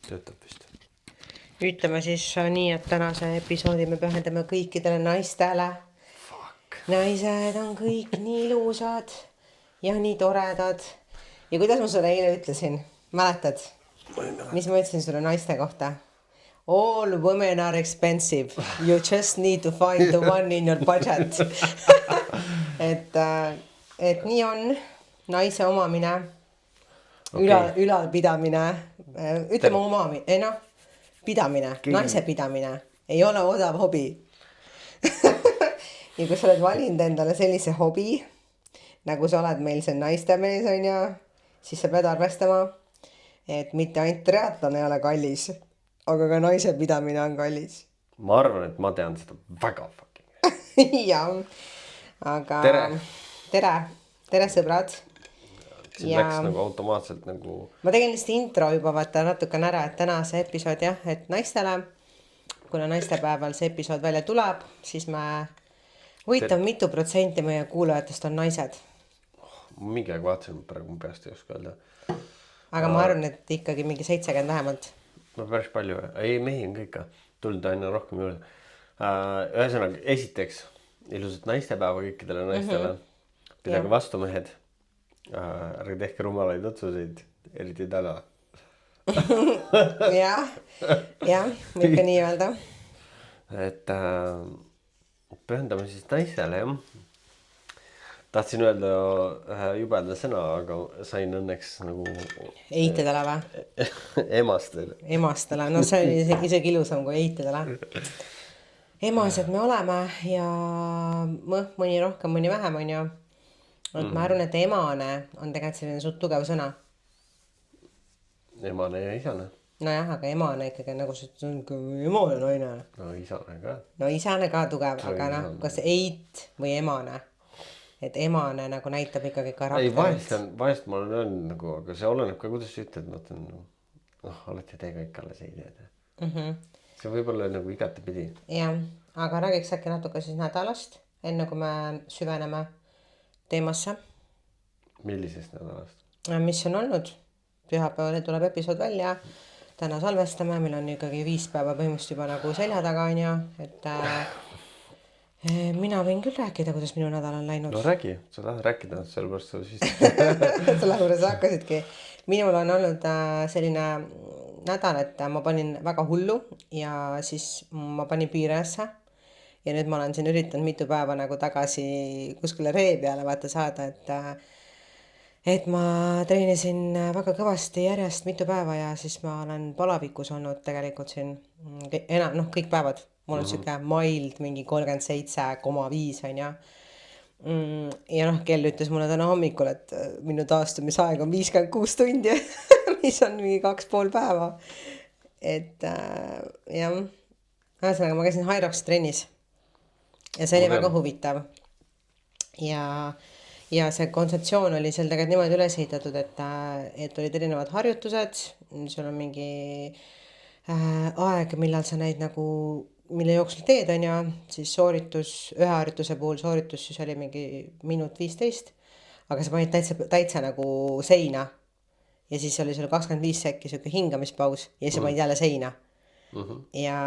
Töötab vist. Ütleme siis nii, et tänase episoodi me pühendame kõikidele naistele. Fuck. Naised on kõik nii ilusad ja nii toredad. Ja kuidas ma sulle eile ütlesin? Mäletad? Mis ma ütlesin sulle naiste kohta? All women are expensive. You just need to find the one in your budget. et nii on. Naise omamine. Ülalpidamine. Ütleme omamine. Pidamine, naise pidamine ei ole odav hobi. Ja kui sa oled valinud endale sellise hobi, nagu sa oled meil see naistemees, on ju, siis sa pead arvestama, et mitte ainult triatlon ei ole kallis, aga ka naise pidamine on kallis. Ma arvan, et ma tean seda väga fucking. Ja, aga tere sõbrad. Siin läks nagu automaatselt nagu... Ma tegin lihtsalt intro juba vaata natukene ära, et tänase episood jah, et naistele, kuna naistepäeval see episood välja tuleb, siis me huvitav mitu protsenti meie kuulajatest on naised. Mingi aeg vaatasin, praegu mu peast ei oska öelda. Aga ma arvan, et ikkagi mingi 70 vähemalt. No päris palju. Ei, mehi on kõik tulnud aina rohkem juurde. Ühesõnaga, esiteks ilusat naistepäeva kõikidele naistele. Pidage vastu mehed. Ärge tehke rumalaid otsuseid, eriti täna. jah, võib ka nii öelda. Et pühendame siis naisele, jah. Tahtsin öelda jubeda sõna, aga sain õnneks nagu... Eitedele või? Emastele. Emastele, no see oli isegi ilusam kui eitedele. Emased me oleme ja mõni rohkem, mõni vähem on ju. Et ma arvan, et emane on tegelikult selline suht tugev sõna. Emane ja isane. Nojah, aga emane ikkagi nagu see on emane naine. No isane ka. No isane ka tugev, aga noh, kas eit või emane. Et emane nagu näitab ikkagi karakterit. Ei, vahest ma olen öelnud nagu, aga see oleneb ka, kuidas sa ütled, mõtlen, olete te kõik alles ei teada. See võib olla nagu igatepidi. Jah, aga räägiks äkki natuke siis nädalast, enne kui me süveneme teemasse. Millisest nädalast? Mis on olnud? Pühapäeval tuleb episood välja. Täna salvestame, meil on ikkagi 5 päeva põhimõtteliselt juba nagu selja taga on ju. Et mina võin küll rääkida, kuidas minu nädal on läinud. No räägi, sa tahad rääkida, sellepärast sa siis... Sellepärast sa hakkasidki. Minul on olnud selline nädal, et ma panin väga hullu ja siis ma panin piiresse. Ja nüüd ma olen siin üritanud mitu päeva nagu tagasi kuskile ree peale vaata saada, et ma treenisin väga kõvasti järjest mitu päeva ja siis ma olen palavikus olnud tegelikult siin kõik päevad. Mul on siuke mild mingi 37,5 on ja. Ja kell ütles mulle täna hommikul, et minu taastumisaeg on 56 tundi, mis on mingi 2,5 päeva. Et jah, ühesõnaga ma käisin Hyrox trennis. Ja see oli väga huvitav. Ja see kontseptsioon oli seal tegelikult niimoodi üles ehitatud, et olid erinevad harjutused. Sul on mingi aeg, millal sa neid nagu, mille jooksul teed on ja siis sooritus, ühe harjutuse puhul sooritus siis oli mingi minut 15. Aga sa panid täitsa nagu seina. Ja siis oli sul 25 sekki siuke hingamispaus ja siis sa panid jälle seina. Ja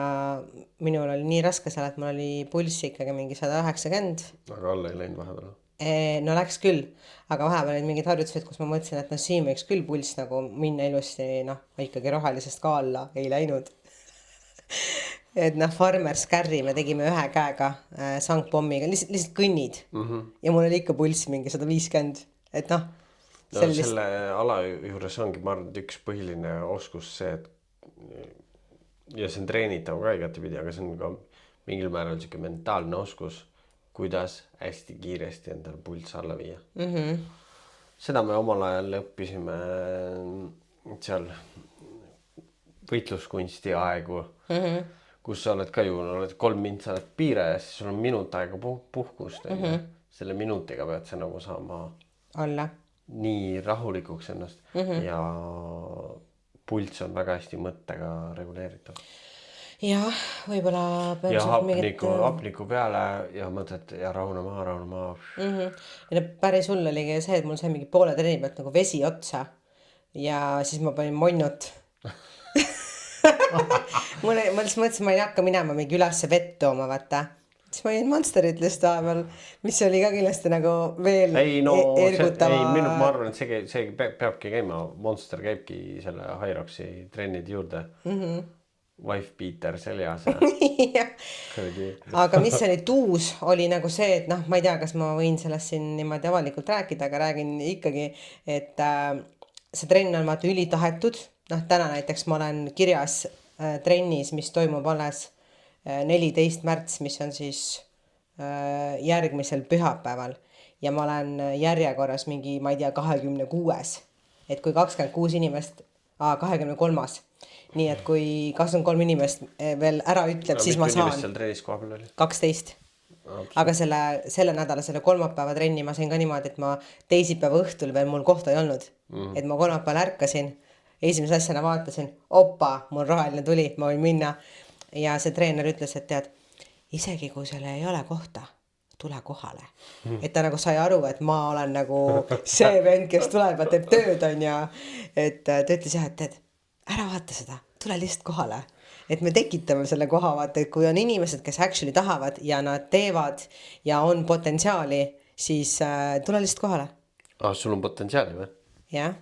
minul oli nii raske seal, et mul oli pulssi ikkagi mingi 190. Aga alla ei läinud vahepeal? No läks küll, aga vahepeal olid mingid harjutused, kus ma mõtlesin, et siin võiks küll pulss nagu minna ilusti, ikkagi rohelisest ka alla ei läinud. Et farmers carry me tegime ühe käega sangpommiga, lihtsalt kõnnid. Ja mul oli ikka pulss mingi 150, et selle ala juures ongi, ma arvan, et üks põhiline oskus see, et ja see on treenitav ka igatepidi, aga see on ka mingil määral siuke mentaalne oskus, kuidas hästi kiiresti endale pulss alla viia. Seda me omal ajal õppisime seal võitluskunsti aegu, kus sa oled ka ju, oled 3 mind, sa oled piire ja siis sul on minut aega puhkust. Selle minutiga pead sa nagu saama alla nii rahulikuks ennast ja pulss on väga hästi mõttega reguleeritav. Jah, võib-olla ja hapniku peale ja mõtled ja rahune maha. Ja päris hull oligi see, et mul sai mingi poole treeni pealt nagu vesi otsa ja siis ma panin monnot ma lihtsalt mõtlesin, ma ei hakka minema mingi ülesse vett tooma, vaata. Siis ma jõin Monsterit lihtsalt vahepeal, mis oli ka kindlasti nagu veel ergutava. Ma arvan, et see peabki käima. Monster käibki selle Hyroxi trennide juurde. Wife beater seljas. Aga mis oli tuus, oli nagu see, et noh, ma ei tea, kas ma võin sellest siin niimoodi avalikult rääkida, aga räägin ikkagi, et see trenn on vaata ülitahetud. Noh, täna näiteks ma olen kirjas trennis, mis toimub alles 14. märts, mis on siis järgmisel pühapäeval. Ja ma olen järjekorras mingi, ma ei tea, 26. Et kui 26 inimest, 23. Nii et kui 23 inimest veel ära ütleb, siis ma saan 12. Aga selle nädala, selle kolmapäeva trenni ma sain ka niimoodi, et ma teisipäeva õhtul veel mul kohta ei olnud. Et ma kolmapäeval ärkasin, esimese asjana vaatasin, opa, mul roheline tuli, ma võin minna. Ja see treener ütles, et tead, isegi kui selle ei ole kohta, tule kohale. Et ta nagu sai aru, et ma olen nagu see vend, kes tuleb ja teeb tööd on ja et ta ütles jah, et tead, ära vaata seda, tule lihtsalt kohale. Et me tekitame selle koha, vaata, et kui on inimesed, kes actually tahavad ja nad teevad ja on potentsiaali, siis tule lihtsalt kohale. Sul on potentsiaali või? Jah.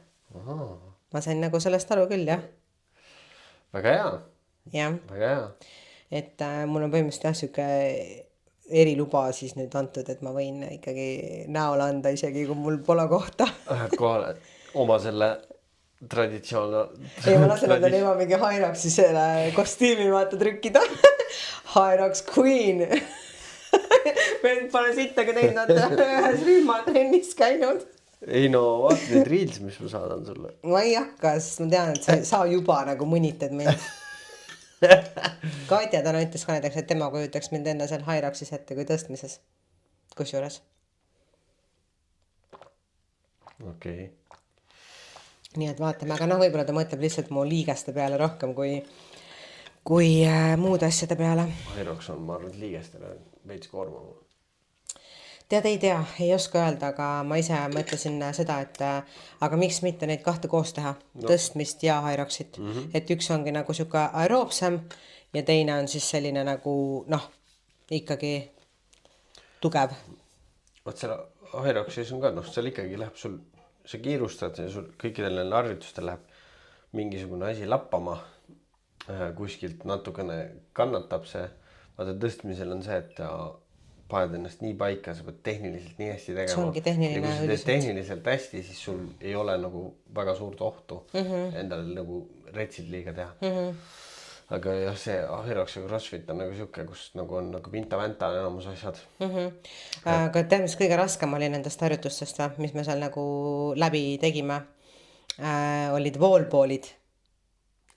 Ma sain nagu sellest aru küll, jah. Väga hea. Jah. Väga hea. Et mul on põhimõtteliselt jah, siuke eriluba siis nüüd antud, et ma võin ikkagi näole anda isegi, kui mul pole kohta. Kohale oma selle traditsioon. Ei, ma lasen endale juba mingi Hyroxi selle kostüümi vaata trükkida. Hyrox Queen. Vend pole sittagi teinud ühes rühmatrennis käinud. Ei no, vaata neid reels, mis ma saadan sulle. Ma ei hakka, sest ma tean, et sa juba nagu mõnitad mind. Katja täna ütles ka näiteks, et tema kujutaks mind enda seal Hyroxis ette kui tõstmises. Kus juures? Okei. Nii et vaatame, aga noh, võib-olla ta mõtleb lihtsalt mu liigeste peale rohkem kui muud asjade peale. Hyrox on, ma arvan, liigestele veits koormama. Tead, ei tea, ei oska öelda, aga ma ise mõtlesin seda, et aga miks mitte neid kahte koos teha, tõstmist ja Hyroxit. Et üks ongi nagu siuke aeroobsem ja teine on siis selline nagu, noh, ikkagi tugev. Vaat selle Hyroxis on ka, noh, seal ikkagi läheb sul, sa kiirustad ja sul kõikidel neil harjutustel läheb mingisugune asi lappama kuskilt natukene kannatab see. Vaata tõstmisel on see, et paned ennast nii paika, sa pead tehniliselt nii hästi tegema. See ongi tehniline ja kui sa teed tehniliselt hästi, siis sul ei ole nagu väga suurt ohtu endal nagu retsid liiga teha. Aga jah, see Hyrox ja CrossFit on nagu siuke, kus nagu on nagu pinta-vänta enamus asjad. Aga tead, mis kõige raskem oli nendest harjutustest, mis me seal nagu läbi tegime, olid wallballid.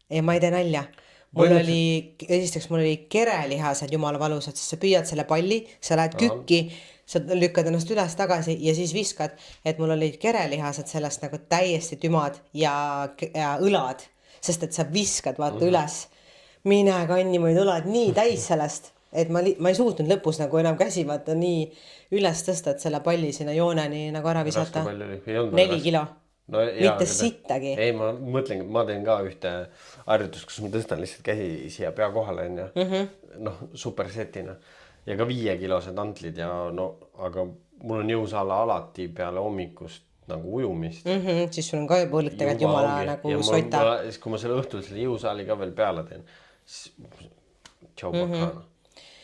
Ja ma ei tee nalja. Mul oli kerelihased jumala valusad, sest sa püüad selle palli, sa lähed kükki, sa lükkad ennast üles tagasi ja siis viskad, et mul olid kerelihased sellest nagu täiesti tümad ja õlad, sest et sa viskad vaata üles. Mine kanni muid õlad nii täis sellest, et ma ei suutnud lõpus nagu enam käsi vaata nii üles tõsta, et selle palli sinna jooneni nagu ära visata. 4 kilo. No, mitte sittagi. Ei, ma mõtlen, et ma teen ka ühte harjutust, kus ma tõstan lihtsalt käsi siia pea kohale on ja noh, supersetina ja ka 5-kilosed antlid ja no, aga mul on jõusaala alati peale hommikust nagu ujumist. Siis sul on ka juba õlg tegelikult jumala nagu sota. Siis kui ma selle õhtul selle jõusaali ka veel peale teen, siis tšaupakana.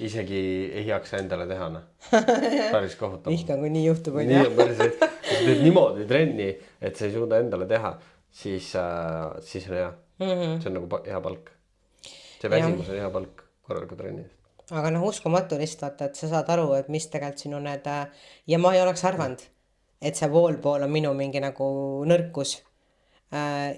Isegi ei jaksa endale teha, päris kohutav. Ihka, kui nii juhtub. Nii on päris, et kui sa teed niimoodi trenni, et sa ei suuda endale teha, siis on hea. See on nagu hea palk. See väsimus on hea palk korraliku trenni. Aga noh, uskumatu lihtsalt, et sa saad aru, et mis tegelikult sinu need... Ja ma ei oleks arvanud, et see wallball on minu mingi nagu nõrkus.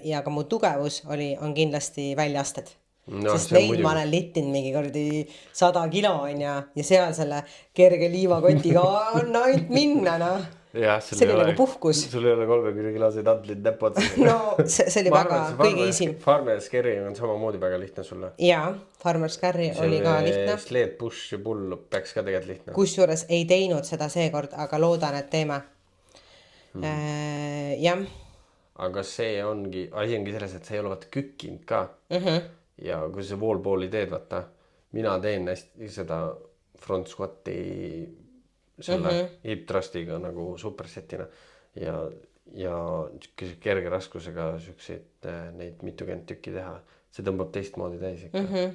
Ja ka mu tugevus on kindlasti väljasted. No, sest neid ma olen littinud mingi kordi 100 kilo on ja seal selle kerge liivakotiga on ainult minna, noh. Ja, see oli nagu puhkus. Sul ei ole 30 kiloseid antlid näpud. No, see oli väga kõige isim. Farmer's Carry on samamoodi väga lihtne sulle. Jaa, Farmer's Carry oli ka lihtne. Sled, push ja pull peaks ka tegelikult lihtne. Kusjuures ei teinud seda seekord, aga loodan, et teeme. Jah. Aga see ongi, asi ongi selles, et sa ei ole vaata kükkinud ka. ja kui sa wall-balli teed, vaata, mina teen hästi seda front squat'i selle hip thrustiga nagu supersetina ja kerge raskusega siukseid neid mitukümmend tükki teha, see tõmbab teistmoodi täis ikka.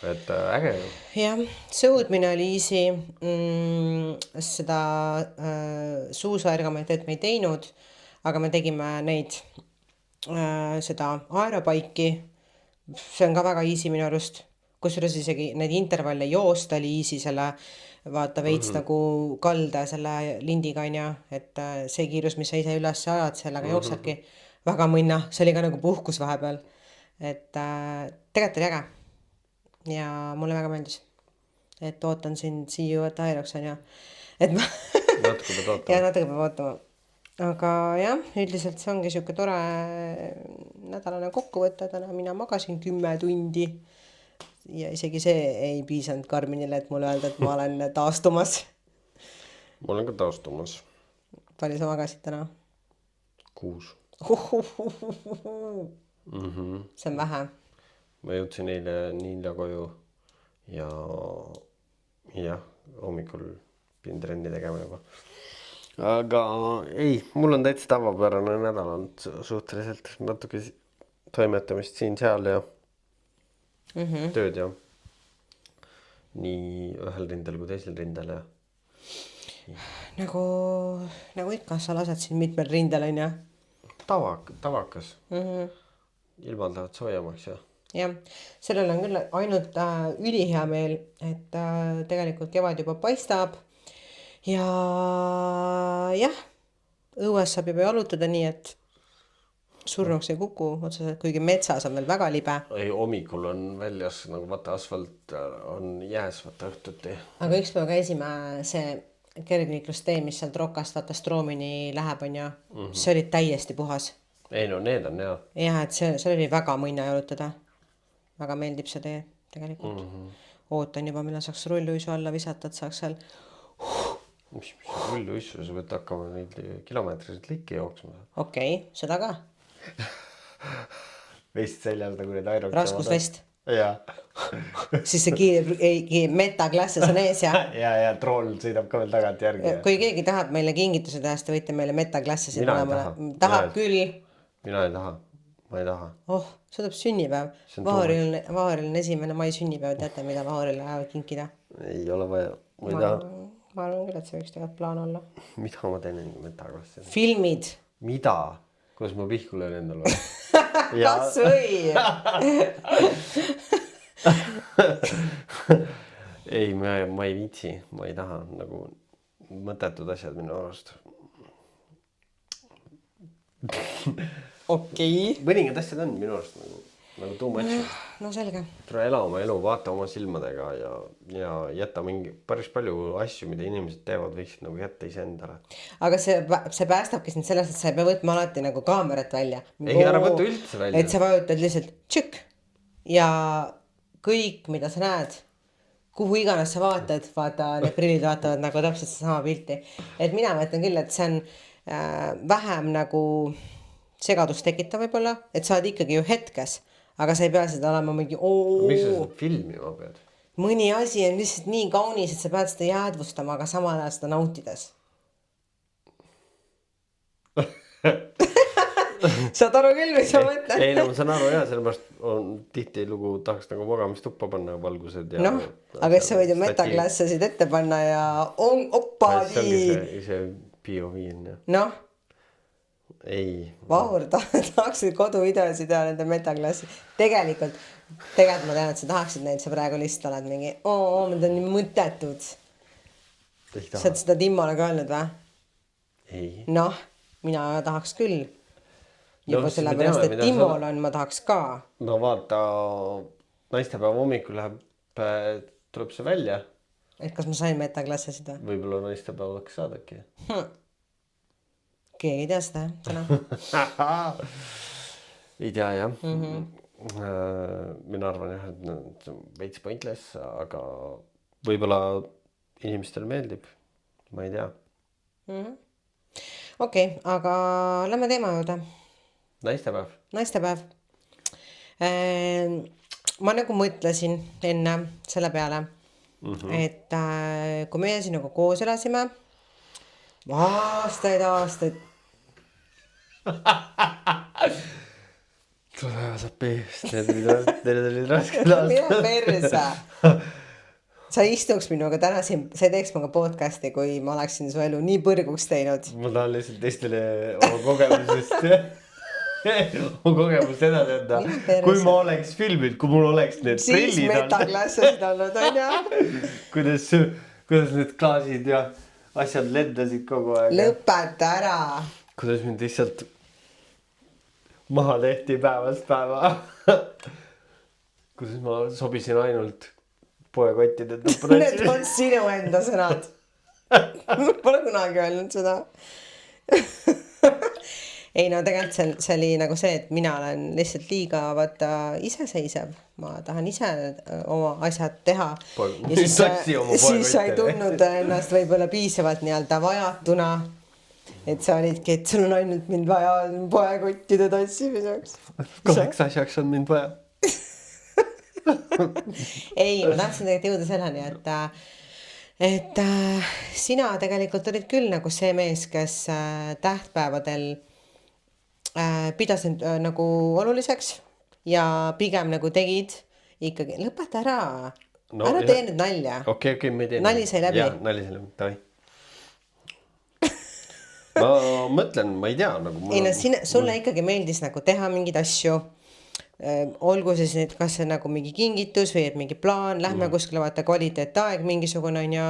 Et äge ju. jah, sõudmine oli easy, seda suusaergameid me ei teinud, aga me tegime neid seda aerobaiki, see on ka väga easy minu arust, kusjuures isegi neid intervalle joosta oli easy selle vaata veits nagu kalda selle lindiga onju, et see kiirus, mis sa ise üles ajad, sellega jooksedki väga mõnna, see oli ka nagu puhkus vahepeal, et tegelikult oli äge ja mulle väga meeldis, et ootan sind see you at Aerox onju, et ma natuke pead ootama. ja natuke peab ootama, aga jah, üldiselt see ongi siuke tore nädalane kokkuvõte, täna mina magasin 10 tundi ja isegi see ei piisanud Karminile, et mulle öelda, et ma olen taastumas. ma olen ka taastumas. Palju sa magasid täna? 6. See on vähe. ma jõudsin eile nii hilja koju ja jah, hommikul pidin trenni tegema juba. Aga ei, mul on täitsa tavapärane nädal olnud suhteliselt, natuke toimetamist siin-seal ja tööd ja nii ühel rindel kui teisel rindel ja nagu ikka, sa lased siin mitmel rindel onju. tavakas. Ilmad lähevad soojamaks ja jah, sellel on küll ainult ülihea meel, et tegelikult kevad juba paistab ja jah, õues saab juba jalutada nii, et surnuks ei kuku otseselt, kuigi metsas on veel väga libe. ei, hommikul on väljas nagu vaata asfalt on jääs vaata õhtuti. aga ükspäev käisime see kergliiklustee, mis sealt Rokast vaata Stroomini läheb onju, see oli täiesti puhas. ei no need on hea. jah, et see oli väga mõnna jalutada. väga meeldib see tee tegelikult. Ootan juba, millal saaks rulluisu alla visata, et saaks seal mis rulluissu, sa pead hakkama neid kilomeetriseid likke jooksma. okei, seda ka. Vest seljas nagu need Aerox. Raskusvest. jaa. siis see metaklasses on ees ja ja troll sõidab ka veel tagant järgi. kui keegi tahab meile kingituse teha, siis te võite meile metaklassesid Mina ei mõlemale. taha. tahab Mina- küll. mina ei taha, ma ei taha. Oh, see tuleb sünnipäev. See on Vaharil on 1. mai sünnipäev, teate, mida Vaharile kinkida? ei ole vaja, ma ei taha. ma arvan küll, et see võiks tegelikult plaan olla. mida ma teen metaklassi? Filmid. mida? kuidas ma pihku löön endale? Kas või? ei, ma ei viitsi, ma ei taha nagu mõttetud asjad minu arust. okei. mõningad asjad on minu arust nagu too much. no selge. tule ela oma elu, vaata oma silmadega ja jäta mingi päris palju asju, mida inimesed teevad, võiksid nagu jätta iseendale. aga see päästabki sind sellest, et sa ei pea võtma alati nagu kaamerat välja. ei, ära võta üldse välja. et sa vajutad lihtsalt tšükk ja kõik, mida sa näed, kuhu iganes sa vaatad, vaata, need prillid vaatavad nagu täpselt sama pilti. et mina mõtlen küll, et see on vähem nagu segadust tekitav võib-olla, et sa oled ikkagi ju hetkes, aga sa ei pea seda olema mingi miks sa seda filmima pead? mõni asi on lihtsalt nii kaunis, et sa pead seda jäädvustama, aga samal ajal seda nautides. saad aru küll, mis ma mõtlen? ei no ma saan aru jah, sellepärast on tihtilugu tahaks nagu magamistuppa panna valgused ja noh, aga siis sa võid ju metaklassesid ette panna ja oppaadi. see bioviin jah. noh, ei. Vahur tahaksid koduvideosid teha nende metaklassi. Tegelikult ma tean, et sa tahaksid neid, sa praegu lihtsalt oled mingi need on nii mõttetud. sa oled seda Timmole ka öelnud või? ei. noh, mina tahaks küll. juba siis me sellepärast, teame, et mida Timmol on, ma tahaks ka. no vaata, naistepäeva hommikul tuleb see välja. et kas ma sain metaklassesid või? võib-olla naistepäevaks saad äkki. keegi ei tea seda täna. ei tea jah. mina arvan jah, et see on veits pointless, aga võib-olla inimestele meeldib, ma ei tea. okei, aga lähme teema juurde. naistepäev. Naistepäev. Ma nagu mõtlesin enne selle peale, et kui meie siin nagu koos elasime aastaid, tulevad appi, need olid rasked mine aastad. perse. Sa istuks minuga täna siin, sa ei teeks minuga podcasti, kui ma oleksin su elu nii põrguks teinud. Ma tahan lihtsalt teistele oma kogemusest oma kogemust edasi anda. Mine perse. Kui ma oleks filminud, kui mul oleks need Siis prillid all, metaglassid olnud, on ju? kuidas need klaasid ja asjad lendasid kogu aeg. Lõpeta ära. Kuidas mind lihtsalt maha tehti päevast päeva. Kuidas ma sobisin ainult poekottide Need tõpradesse. on sinu enda sõnad. Ma pole kunagi öelnud seda. Ei no tegelikult see oli nagu see, et mina olen lihtsalt liiga vaata iseseisev. Ma tahan ise oma asjad teha. Ja siis sa ei tundnud ennast võib-olla piisavalt nii-öelda vajatuna. Et sa olidki, et sul on ainult mind vaja poekottide tassimiseks. 2 asjaks on mind vaja. Ei, ma tahtsin tegelikult jõuda selleni, et sina tegelikult olid küll nagu see mees, kes tähtpäevadel pidasid nagu oluliseks ja pigem nagu tegid ikkagi, lõpeta ära, ära tee nüüd nalja. Okei, ma ei tee. Nali sai läbi. Jah, nali sai läbi, davai. Ma mõtlen, ma ei tea nagu. Ei no sulle ikkagi meeldis nagu teha mingeid asju. Olgu siis nüüd, kas see nagu mingi kingitus või et mingi plaan, lähme kuskile vaata kvaliteetaeg mingisugune on ja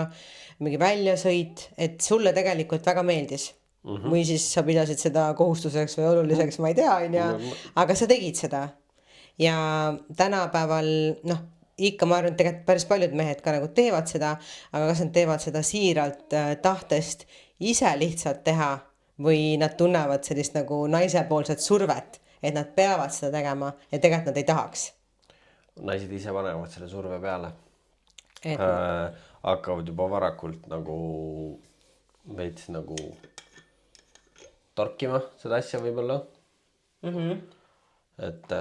mingi väljasõit, et sulle tegelikult väga meeldis. Või siis sa pidasid seda kohustuseks või oluliseks, ma ei tea, on ja, aga sa tegid seda. Ja tänapäeval, noh, ikka ma arvan, et tegelikult päris paljud mehed ka nagu teevad seda, aga kas nad teevad seda siiralt tahtest ise lihtsalt teha või nad tunnevad sellist nagu naisepoolset survet, et nad peavad seda tegema ja tegelikult nad ei tahaks. Naised ise panevad selle surve peale. Et... Hakkavad juba varakult nagu veits nagu torkima seda asja võib-olla. Et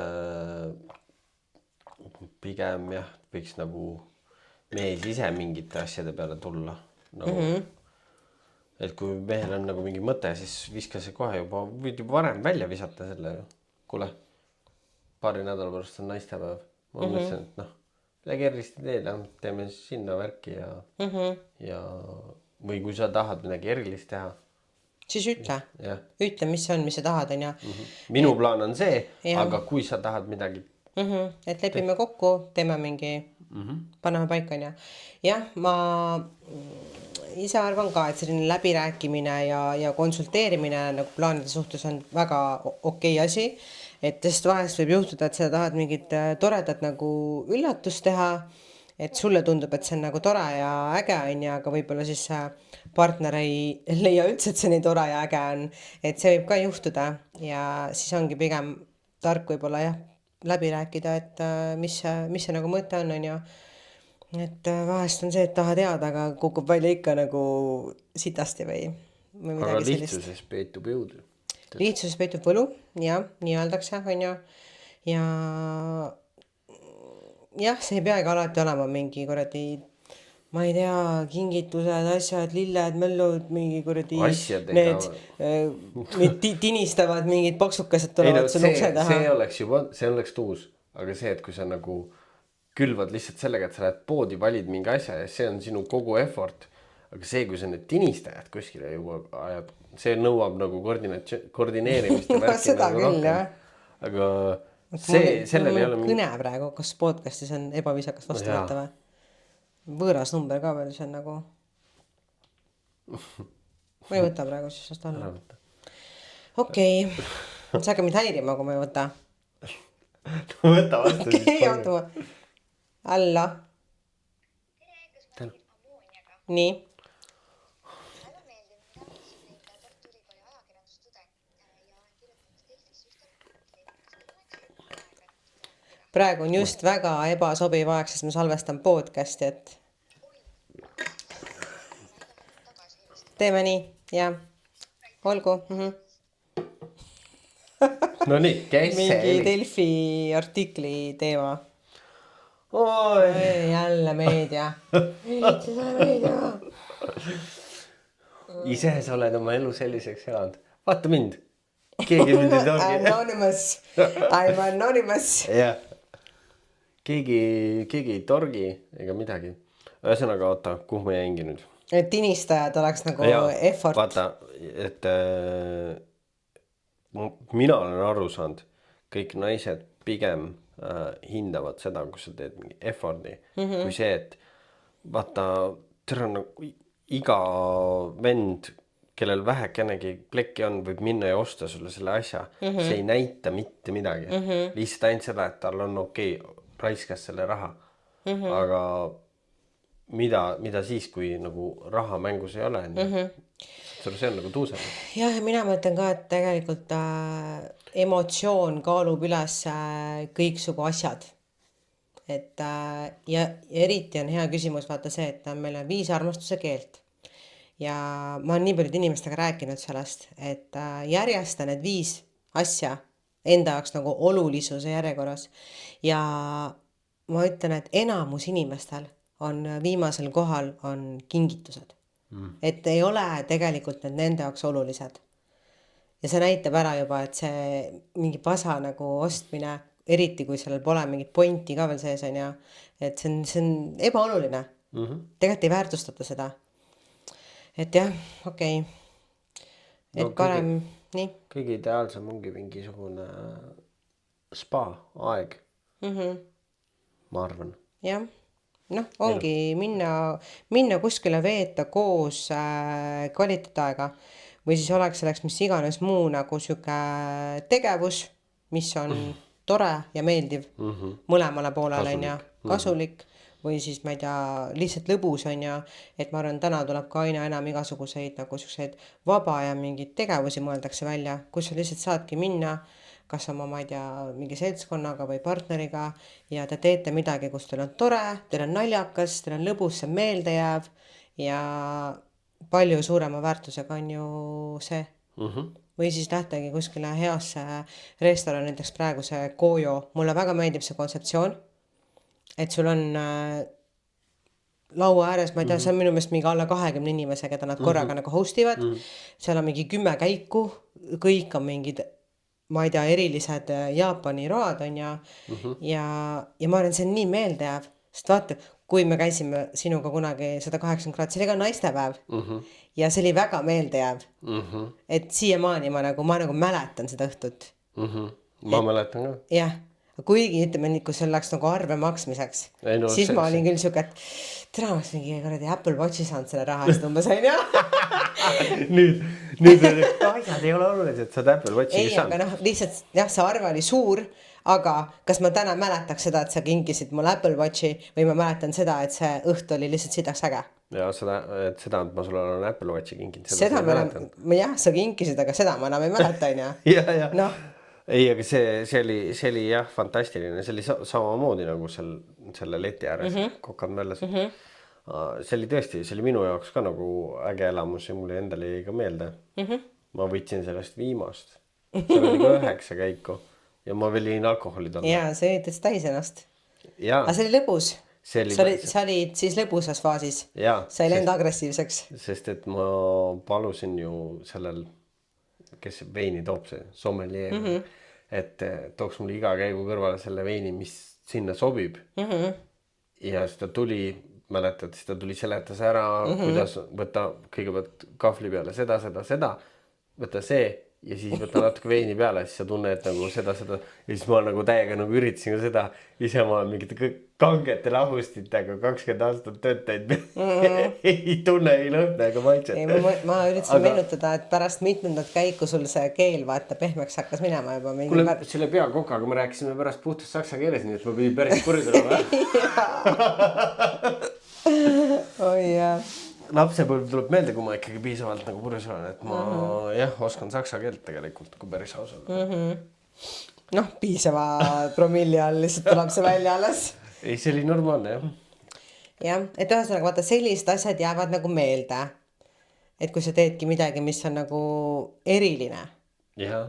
pigem jah, võiks nagu mees ise mingite asjade peale tulla. Nagu, et kui mehel on nagu mingi mõte, siis viska see kohe juba, võid juba varem välja visata selle. Kuule, paari nädala pärast on naistepäev. Ma mõtlesin, et noh, midagi erilist ei tee, teeme sinna värki ja või kui sa tahad midagi erilist teha. Siis ütle. Ja. Ütle, mis see on, mis sa tahad, on ja. Minu plaan on see, aga kui sa tahad midagi. Et lepime kokku, teeme mingi, paneme paika, on ja. Jah, ma ise arvan ka, et selline läbirääkimine ja konsulteerimine nagu plaanide suhtes on väga okei asi. Et sest vahest võib juhtuda, et sa tahad mingit toredat nagu üllatust teha, et sulle tundub, et see on nagu tore ja äge on ja, aga võib-olla siis partner ei leia üldse, et see nii tore ja äge on, et see võib ka juhtuda ja siis ongi pigem tark võib-olla jah, läbi rääkida, et mis see nagu mõte on ja, et vahest on see, et tahad head, aga kukub välja ikka nagu sitasti või midagi aga sellist. lihtsuses peetub jõud. Lihtsuses peetub võlu, jah, nii öeldakse, on ju, ja jah, see ei peagi alati olema mingi kuradi, ma ei tea, kingitused, asjad, lilled, möllud, mingi kuradi, need tinistavad mingid poksukesed tulevad sul ukse taha. See oleks juba, see oleks tuus, aga see, et kui sa nagu külvad lihtsalt sellega, et sa lähed poodi, valid mingi asja ja see on sinu kogu effort, aga see, kui sa need tinistajad kuskile juba ajad, see nõuab nagu koordineerimist ja värki seda nagu küll, rohkem. jah. Aga see, sellel ei ole kõne praegu, kas podcastis on ebaviisakas vastu võtta või? Võõras number ka veel, see on nagu ma ei võta praegu siis vast alla. Okei. See hakkab mind häirima, kui ma ei võta. Võta vastu. Okei, ootama. Alla. Nii. Praegu on just väga ebasobiv aeg, sest ma salvestan podcasti, et teeme nii, jah. Olgu. no nii, kes see mingi oli? Delfi artikli teema. Oi. Jälle meedia. Viitsi selle meedia. Ise sa oled oma elu selliseks elanud. Vaata mind. Keegi mind ei torgi. Anonymous. I'm anonymous. jah. Keegi ei torgi ega midagi. Ühesõnaga, oota, kuhu ma jäingi nüüd? Et tinistajad oleks nagu effort. Vaata, et mina olen aru saanud, kõik naised pigem hindavad seda, kui sa teed mingi effort'i, kui see, et vaata, teil on nagu iga vend, kellel vähekenegi plekki on, võib minna ja osta sulle selle asja. See ei näita mitte midagi. Lihtsalt ainult seda, et tal on okei, raiskas selle raha. Aga mida siis, kui nagu raha mängus ei ole? See on nagu tuusem. Jah, ja mina mõtlen ka, et tegelikult emotsioon kaalub üles kõiksugu asjad. Et ja eriti on hea küsimus vaata see, et meil on 5 armastuse keelt. Ja ma olen nii paljud inimestega rääkinud sellest, et järjesta need 5 asja enda jaoks nagu olulisuse järjekorras. Ja ma ütlen, et enamus inimestel on viimasel kohal on kingitused. Et ei ole tegelikult need nende jaoks olulised. Ja see näitab ära juba, et see mingi pasa nagu ostmine, eriti kui sellel pole mingit pointi ka veel sees on ja, et see on ebaoluline. Tegelikult ei väärtustata seda. Et jah, okei. Et no, parem, nii. Kõige ideaalsem ongi mingisugune spa aeg. Ma arvan. Jah, noh, ongi minna kuskile veeta koos kvaliteetaega või siis oleks selleks mis iganes muu nagu siuke tegevus, mis on tore ja meeldiv mõlemale poolele on ja kasulik. Või siis ma ei tea, lihtsalt lõbus on ja, et ma arvan, täna tuleb ka aina enam igasuguseid nagu selliseid vaba ja mingid tegevusi mõeldakse välja, kus sa lihtsalt saadki minna, kas oma, ma ei tea, mingi seltskonnaga või partneriga ja te teete midagi, kus teil on tore, teil on naljakas, teil on lõbus, see meelde jääb ja palju suurema väärtusega on ju see. Või siis lähtegi kuskile heasse restoran, näiteks praegu see Kojo, mulle väga meeldib see kontseptsioon. Et sul on laua ääres, ma ei tea, see on minu meelest mingi alla 20 inimese, keda nad korraga nagu hostivad. Seal on mingi 10 käiku, kõik on mingid, ma ei tea, erilised Jaapani road on ja ma arvan, see on nii meeldejääv. Sest vaata, kui me käisime sinuga kunagi 180 kraad, see oli ka naistepäev ja see oli väga meeldejääv. Et siiamaani ma nagu mäletan seda õhtut. Ma mäletan ka. Jah. Kuigi ütleme nii, kui see läks nagu arve maksmiseks, siis ma olin küll siuke, et tere oleks mingi Apple Watchi saanud selle raha eest umbes on ja. nüüd asjad ei ole olulised, sa Apple Watchi ei saanud. Ei, aga noh, lihtsalt jah, see arve oli suur, aga kas ma täna mäletaks seda, et sa kinkisid mulle Apple Watchi või ma mäletan seda, et see õht oli lihtsalt sidaks äge? Ja seda, et ma sulle olen Apple Watchi kinkinud. Seda ma enam, jah, sa kinkisid, aga seda ma enam ei mäleta on ja. Noh. Ei, aga see oli jah fantastiline, see oli samamoodi nagu selle leti ääres kokad mälles. See oli tõesti, see oli minu jaoks ka nagu äge elamus ja mulle endale jäi ka meelde. Ma võtsin sellest viimast. See oli ka 9 käiku ja ma veel jõin alkoholi talle. Jaa, see ütled täis ennast. Aga see oli lõbus. Sa olid siis lõbusas faasis. Sa ei läinud agressiivseks. Sest et ma palusin ju sellel kes veini toob see sommelier, et tooks mulle iga käigu kõrvale selle veini, mis sinna sobib. Ja siis ta tuli, mäletad, siis ta tuli seletas ära, kuidas võtta kõigepealt kahvli peale seda, võtta see ja siis võtta natuke veini peale, siis sa tunned nagu seda ja siis ma nagu täiega nagu üritasin ka seda, ise ma olen mingite kangete lahustitega 20 aastat töötaid ei tunne, ei lõhne ega maitset. Ma üritasin meenutada, et pärast mitmendat käiku sul see keel vaata pehmeks hakkas minema juba. Kuule, selle peakokaga me rääkisime pärast puhtast saksa keeles, nii et ma pidin päris koridorima. Oi jah. Lapsepõlv tuleb meelde, kui ma ikkagi piisavalt nagu purjus olen, et ma jah, oskan saksa keelt tegelikult, kui päris ausalt. Noh, piisava promilli all lihtsalt tuleb see välja alles. Ei, see oli normaalne, jah. Jah, et ühesõnaga, vaata, sellised asjad jäävad nagu meelde. Et kui sa teedki midagi, mis on nagu eriline. Jah.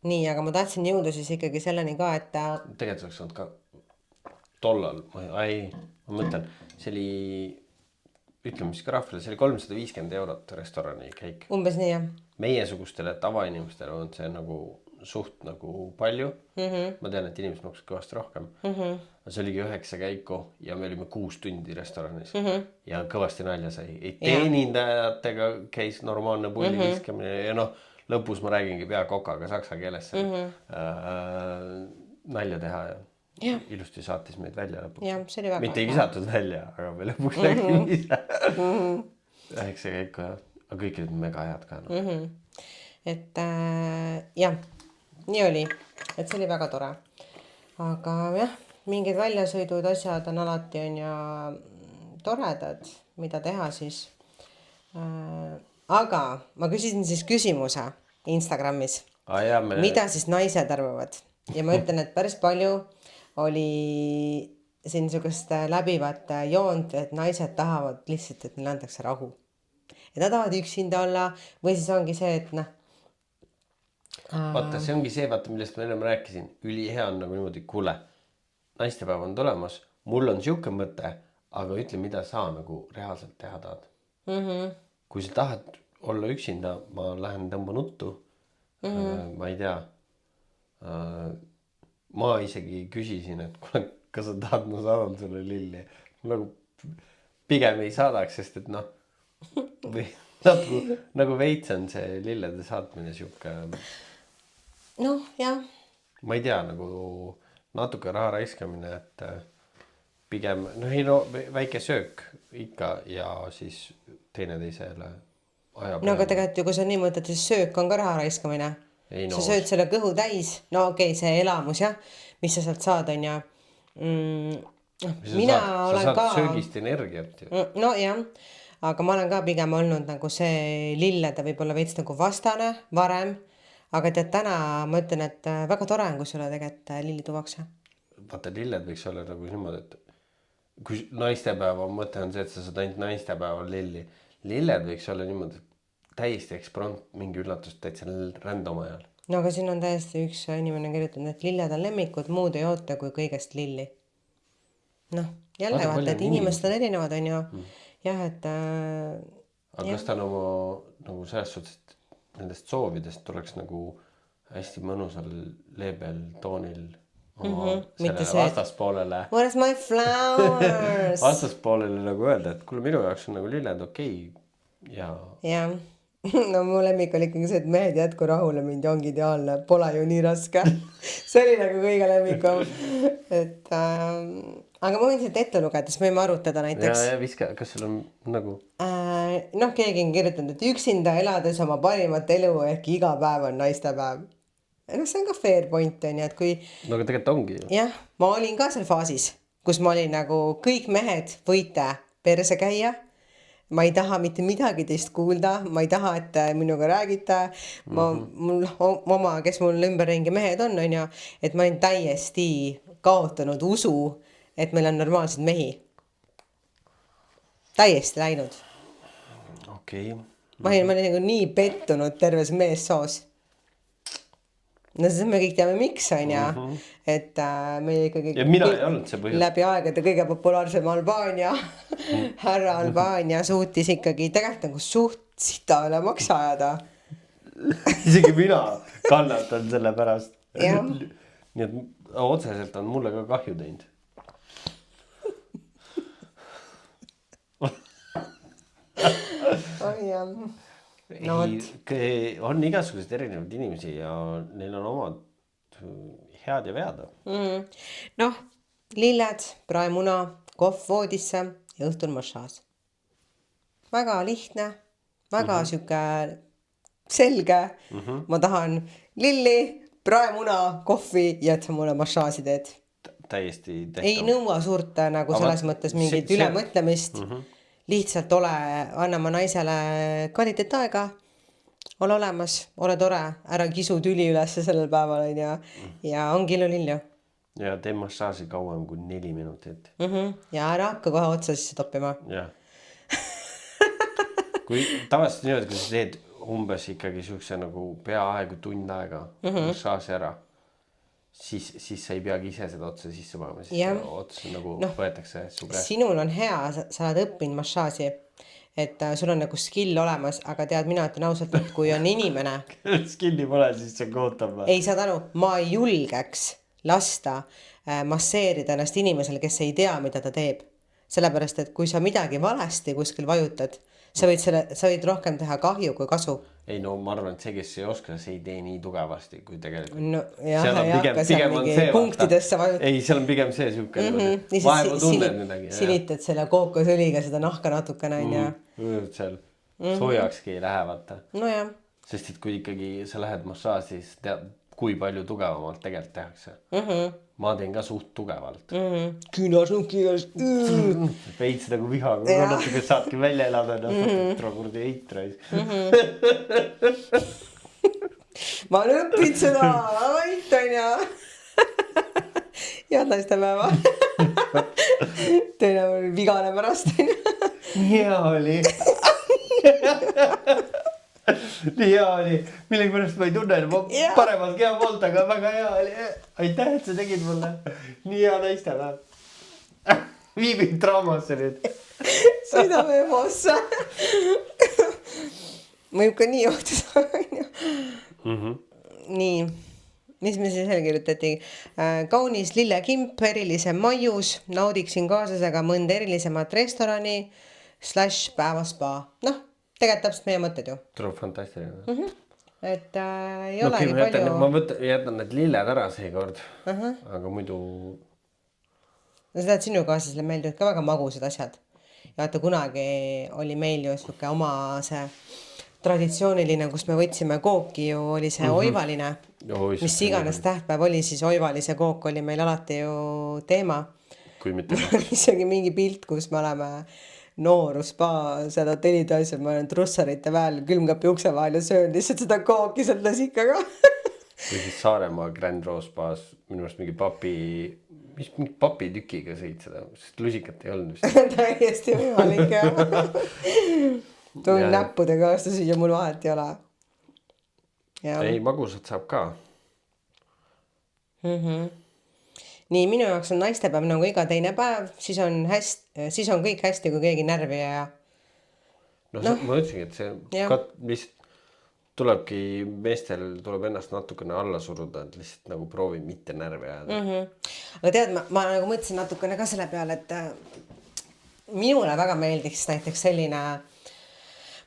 nii, aga ma tahtsin jõuda siis ikkagi selleni ka, et tegelikult oleks olnud ka tollal, ma mõtlen, see oli, ütleme siis ka rahvale, see oli 350 eurot restorani käik. umbes nii, jah. Meiesugustele tavainimestele on see nagu suht nagu palju. Ma tean, et inimesed maksavad kõvasti rohkem. See oligi 9 käiku ja me olime 6 tundi restoranis ja kõvasti nalja sai. Teenindajatega käis normaalne pulli viskamine ja noh, lõpus ma räägingi pea kokaga saksa keeles nalja teha ja ilusti saatis meid välja lõpuks. Ja, see oli väga mitte ei visatud välja, aga me lõpuks läksime ise. 9 käiku ja kõik olid mega head ka. Et jah, nii oli, et see oli väga tore. Aga jah, mingid väljasõidud asjad on alati on ja toredad, mida teha siis. Aga ma küsisin siis küsimuse Instagramis, mida siis naised arvavad. Ja ma ütlen, et päris palju oli siin niisugust läbivat joont, et naised tahavad lihtsalt, et neile antakse rahu. Et nad tahavad üksinda olla või siis ongi see, et noh. Vaata, see ongi see, vaata, millest ma ennem rääkisin. Ülihea on nagu niimoodi, kuule, naistepäev on tulemas, mul on siuke mõte, aga ütle, mida sa nagu reaalselt teha tahad. Kui sa tahad olla üksinda, ma lähen tõmba nuttu. Ma ei tea. Ma isegi küsisin, et kuule, kas sa tahad, ma saadan sulle lilli. Nagu pigem ei saadaks, sest et noh, või nagu veits on see lillede saatmine siuke. Noh, jah. Ma ei tea, nagu natuke raha raiskamine, et pigem, väike söök ikka ja siis teineteisele aja peale. No aga tegelikult ju, kui sa nii mõtled, siis söök on ka raha raiskamine. Sa sööd selle kõhu täis, no okei, see elamus jah, mis sa sealt saad on ja mina olen ka. Sa saad söögist energiat ju. No jah, aga ma olen ka pigem olnud nagu see lillede võib-olla veits nagu vastane varem, aga tead täna ma ütlen, et väga tore on, kui sulle tegelikult lilli tuuakse. Vaata, lilled võiks olla nagu niimoodi, et kui naistepäeva mõte on see, et sa saad ainult naistepäeval lilli. Lilled võiks olla niimoodi, täiesti ekspront mingi üllatust täitsa random ajal. No aga siin on täiesti üks inimene kirjutanud, et lilled on lemmikud, muud ei oota kui kõigest lilli. Noh, jälle vaata, et inimesed on erinevad on ju. Jah, et aga kas ta on oma nagu selles suhtes, et nendest soovidest tuleks nagu hästi mõnusal leebel toonil sellele vastaspoolele. Where's my flowers? Vastaspoolele nagu öelda, et kuule, minu jaoks on nagu lilled okei. Ja no mu lemmik oli ikkagi see, et mehed jätku rahule, mind ongi ideaalne, pole ju nii raske. See oli nagu kõige lemmikum. Et aga ma võin siit ette lugeda, siis võime arutada näiteks. Ja viska, kas sul on nagu noh, keegi on kirjutanud, et üksinda elades oma parimat elu ehk iga päev on naistepäev. No see on ka fair point on ja, et kui no aga tegelikult ongi ju. Jah, ma olin ka seal faasis, kus ma olin nagu kõik mehed võite perse käia. Ma ei taha mitte midagi teist kuulda, ma ei taha, et minuga räägite. Mul oma, kes mul ümberringi mehed on ja, et ma olin täiesti kaotanud usu, et meil on normaalsed mehi. Täiesti läinud. Okei. Ma olin nagu nii pettunud terves meessoos. No siis me kõik teame, miks on ja, et meie ikkagi ja mina ei olnud see põhjus. Läbi aegade kõige populaarsem Albaania, härra Albaania suutis ikkagi tegelikult nagu suht sita üle maksa ajada. Isegi mina kannatan selle pärast. Jah. Nii et otseselt on mulle ka kahju teinud. Oi jah. No, on igasugused erinevad inimesi ja neil on omad head ja vead. Noh, lilled, praemuna, kohv voodisse ja õhtul massaaž. Väga lihtne, väga siuke selge. Ma tahan lilli, praemuna, kohvi ja et sa mulle massaaži teed. Täiesti tehtav. Ei nõua suurt nagu selles mõttes mingit ülemõtlemist. Lihtsalt anna ma naisele kvaliteetaega, ole olemas, ole tore, ära kisu tüli ülesse sellel päeval ja ongi ilulilju. Ja tee massaaži kauem kui 4 minutit. Ja ära hakka kohe otsa sisse toppima. Jah. Kui tavaliselt niimoodi, kui sa teed umbes ikkagi siukse nagu peaaegu tund aega massaaži ära, siis sa ei peagi ise seda otsa sisse panema, siis Jah. see ots nagu võetakse su käest. sinul on hea, sa oled õppinud massaaži, et sul on nagu skill olemas, aga tead, mina ütlen ausalt, et kui on inimene, Skill'i pole, siis see kohtab. ei saad aru, ma ei julgeks lasta masseerida ennast inimesel, kes ei tea, mida ta teeb. Sellepärast, et kui sa midagi valesti kuskil vajutad, sa võid rohkem teha kahju kui kasu. Ei no ma arvan, et see, kes ei oska, see ei tee nii tugevasti kui tegelikult. No jah, Seal on ei hakka seal pigem on mingi see, punktidesse vaata. vajutama. Ei, seal on pigem see siuke vaevu tunned midagi. Silitad selle kookosõliga seda nahka natukene, on ju. Seal soojakski ei lähe, vaata. No jah. Sest et kui ikkagi sa lähed massaaži, siis tead, kui palju tugevamalt tegelikult tehakse. Ma teen ka suht tugevalt. Küünasnuki eest. Veits nagu viha, kui natuke saadki välja elada, kurdi eitrais. Ma olen õppinud seda, ait on ja. Head naistepäeva. Teine on vigane pärast. Hea oli. Nii hea oli, millegi pärast ma ei tunne, ma paremat keha polnud, aga väga hea oli. Aitäh, et sa tegid mulle. Nii hea naistepäev. Viibid draamasse nüüd. Sõidame EMO-sse. Võib ka nii juhtuda. Nii, mis me siis veel kirjutati? Kaunis lillekimp, erilise maius, naudiksin kaaslasega mõnda erilisemat restorani / päevaspa. Noh, tegelikult täpselt meie mõtted ju. Tuleb fantastiline. Et ei olegi palju. Ma jätan need lilled ära seekord, aga muidu... No seda, et sinu kaaslasele meeldivad ka väga magusad asjad. Ja vaata, kunagi oli meil ju suke oma see traditsiooniline, kus me võtsime kooki ju, oli see oivaline. Mis iganes tähtpäev oli, siis oivalise kook oli meil alati ju teema. Kui mitte. Isegi mingi pilt, kus me oleme nooruspa seal hotellitoas ja ma olen trussarite väel külmkapi ukse vahel ja söön lihtsalt seda kooki sealt lasikaga. Või siis Saaremaa Grand Rose Spaas minu arust mingi papitükiga sõid seda, sest lusikat ei olnud vist. Täiesti võimalik ja tuun näppudega vastu süüa, mul vahet ei ole. Ei, magusat saab ka. Nii, minu jaoks on naistepäev nagu iga teine päev, siis on kõik hästi, kui keegi närvi ja... No ma ütlesingi, et see lihtsalt tulebki, meestel tuleb ennast natukene alla suruda, et lihtsalt nagu proovi mitte närvi ajada. Aga tead, ma nagu mõtlesin natukene ka selle peale, et minule väga meeldiks näiteks selline,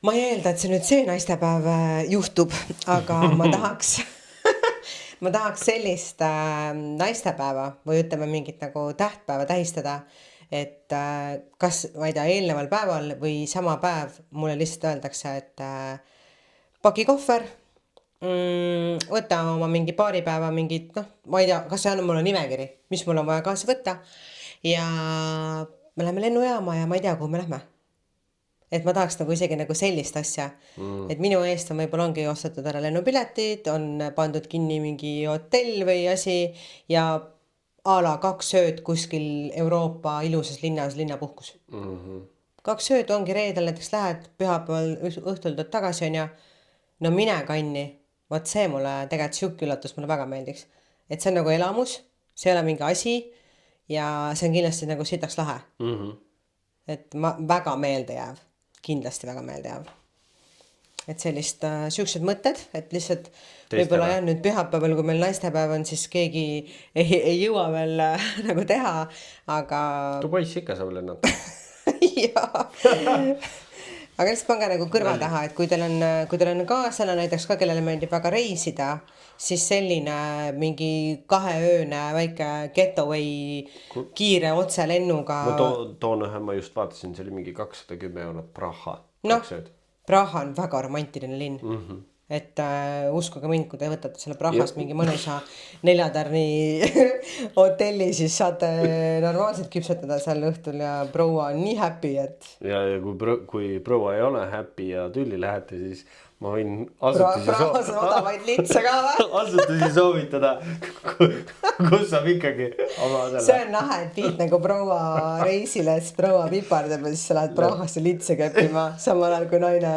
ma ei eelda, et see nüüd see naistepäev juhtub, aga ma tahaks sellist naistepäeva või ütleme mingit nagu tähtpäeva tähistada, et kas, ma ei tea, eelneval päeval või sama päev mulle lihtsalt öeldakse, et paki kohver, võta oma mingi paari päeva mingid, ma ei tea, kas see on mulle nimekiri, mis mul on vaja kaasa võtta ja me läheme lennujaama ja ma ei tea, kuhu me lähme. Et ma tahaks nagu isegi nagu sellist asja, et minu eest on võib-olla ongi ostetud ära lennupiletid, on pandud kinni mingi hotell või asi ja a la 2 ööd kuskil Euroopa ilusas linnas linnapuhkus. 2 ööd ongi reedel, näiteks lähed pühapäeval õhtul tuled tagasi on ja no mine kanni, võt see mulle tegelikult siuke üllatus mulle väga meeldiks, et see on nagu elamus, see ei ole mingi asi ja see on kindlasti nagu sitaks lahe, et ma väga meelde jääv. Kindlasti väga meelde jääv. Et sellist siuksed mõtted, et lihtsalt võib-olla jah nüüd pühapäeval, kui meil naistepäev on, siis keegi ei jõua veel nagu teha, aga... Tu poiss ikka saab lennata. Jaa. Aga lihtsalt pange nagu kõrva taha, et kui teil on kaasala näiteks ka, kellele meeldib väga reisida, siis selline mingi 2-ööne väike getaway kiire otselennuga. Ma toon ühe, ma just vaatasin, see oli mingi 210 eurot Praha. No, Praha on väga romantiline linn. Et uskuge mind, kui te võtate selle Prahast mingi mõnusa 4-tärni hotelli, siis saate normaalselt küpsetada seal õhtul ja proua on nii happy, et... Ja kui proua ei ole happy ja tülli lähete, siis ma võin Prahas on odavaid litse ka või? Asutusi soovitada, kus saab ikkagi oma selle... See on nahe, et viid nagu proua reisile, siis proua pipardab ja siis sa lähed Prahasse litse käppima, samal ajal kui naine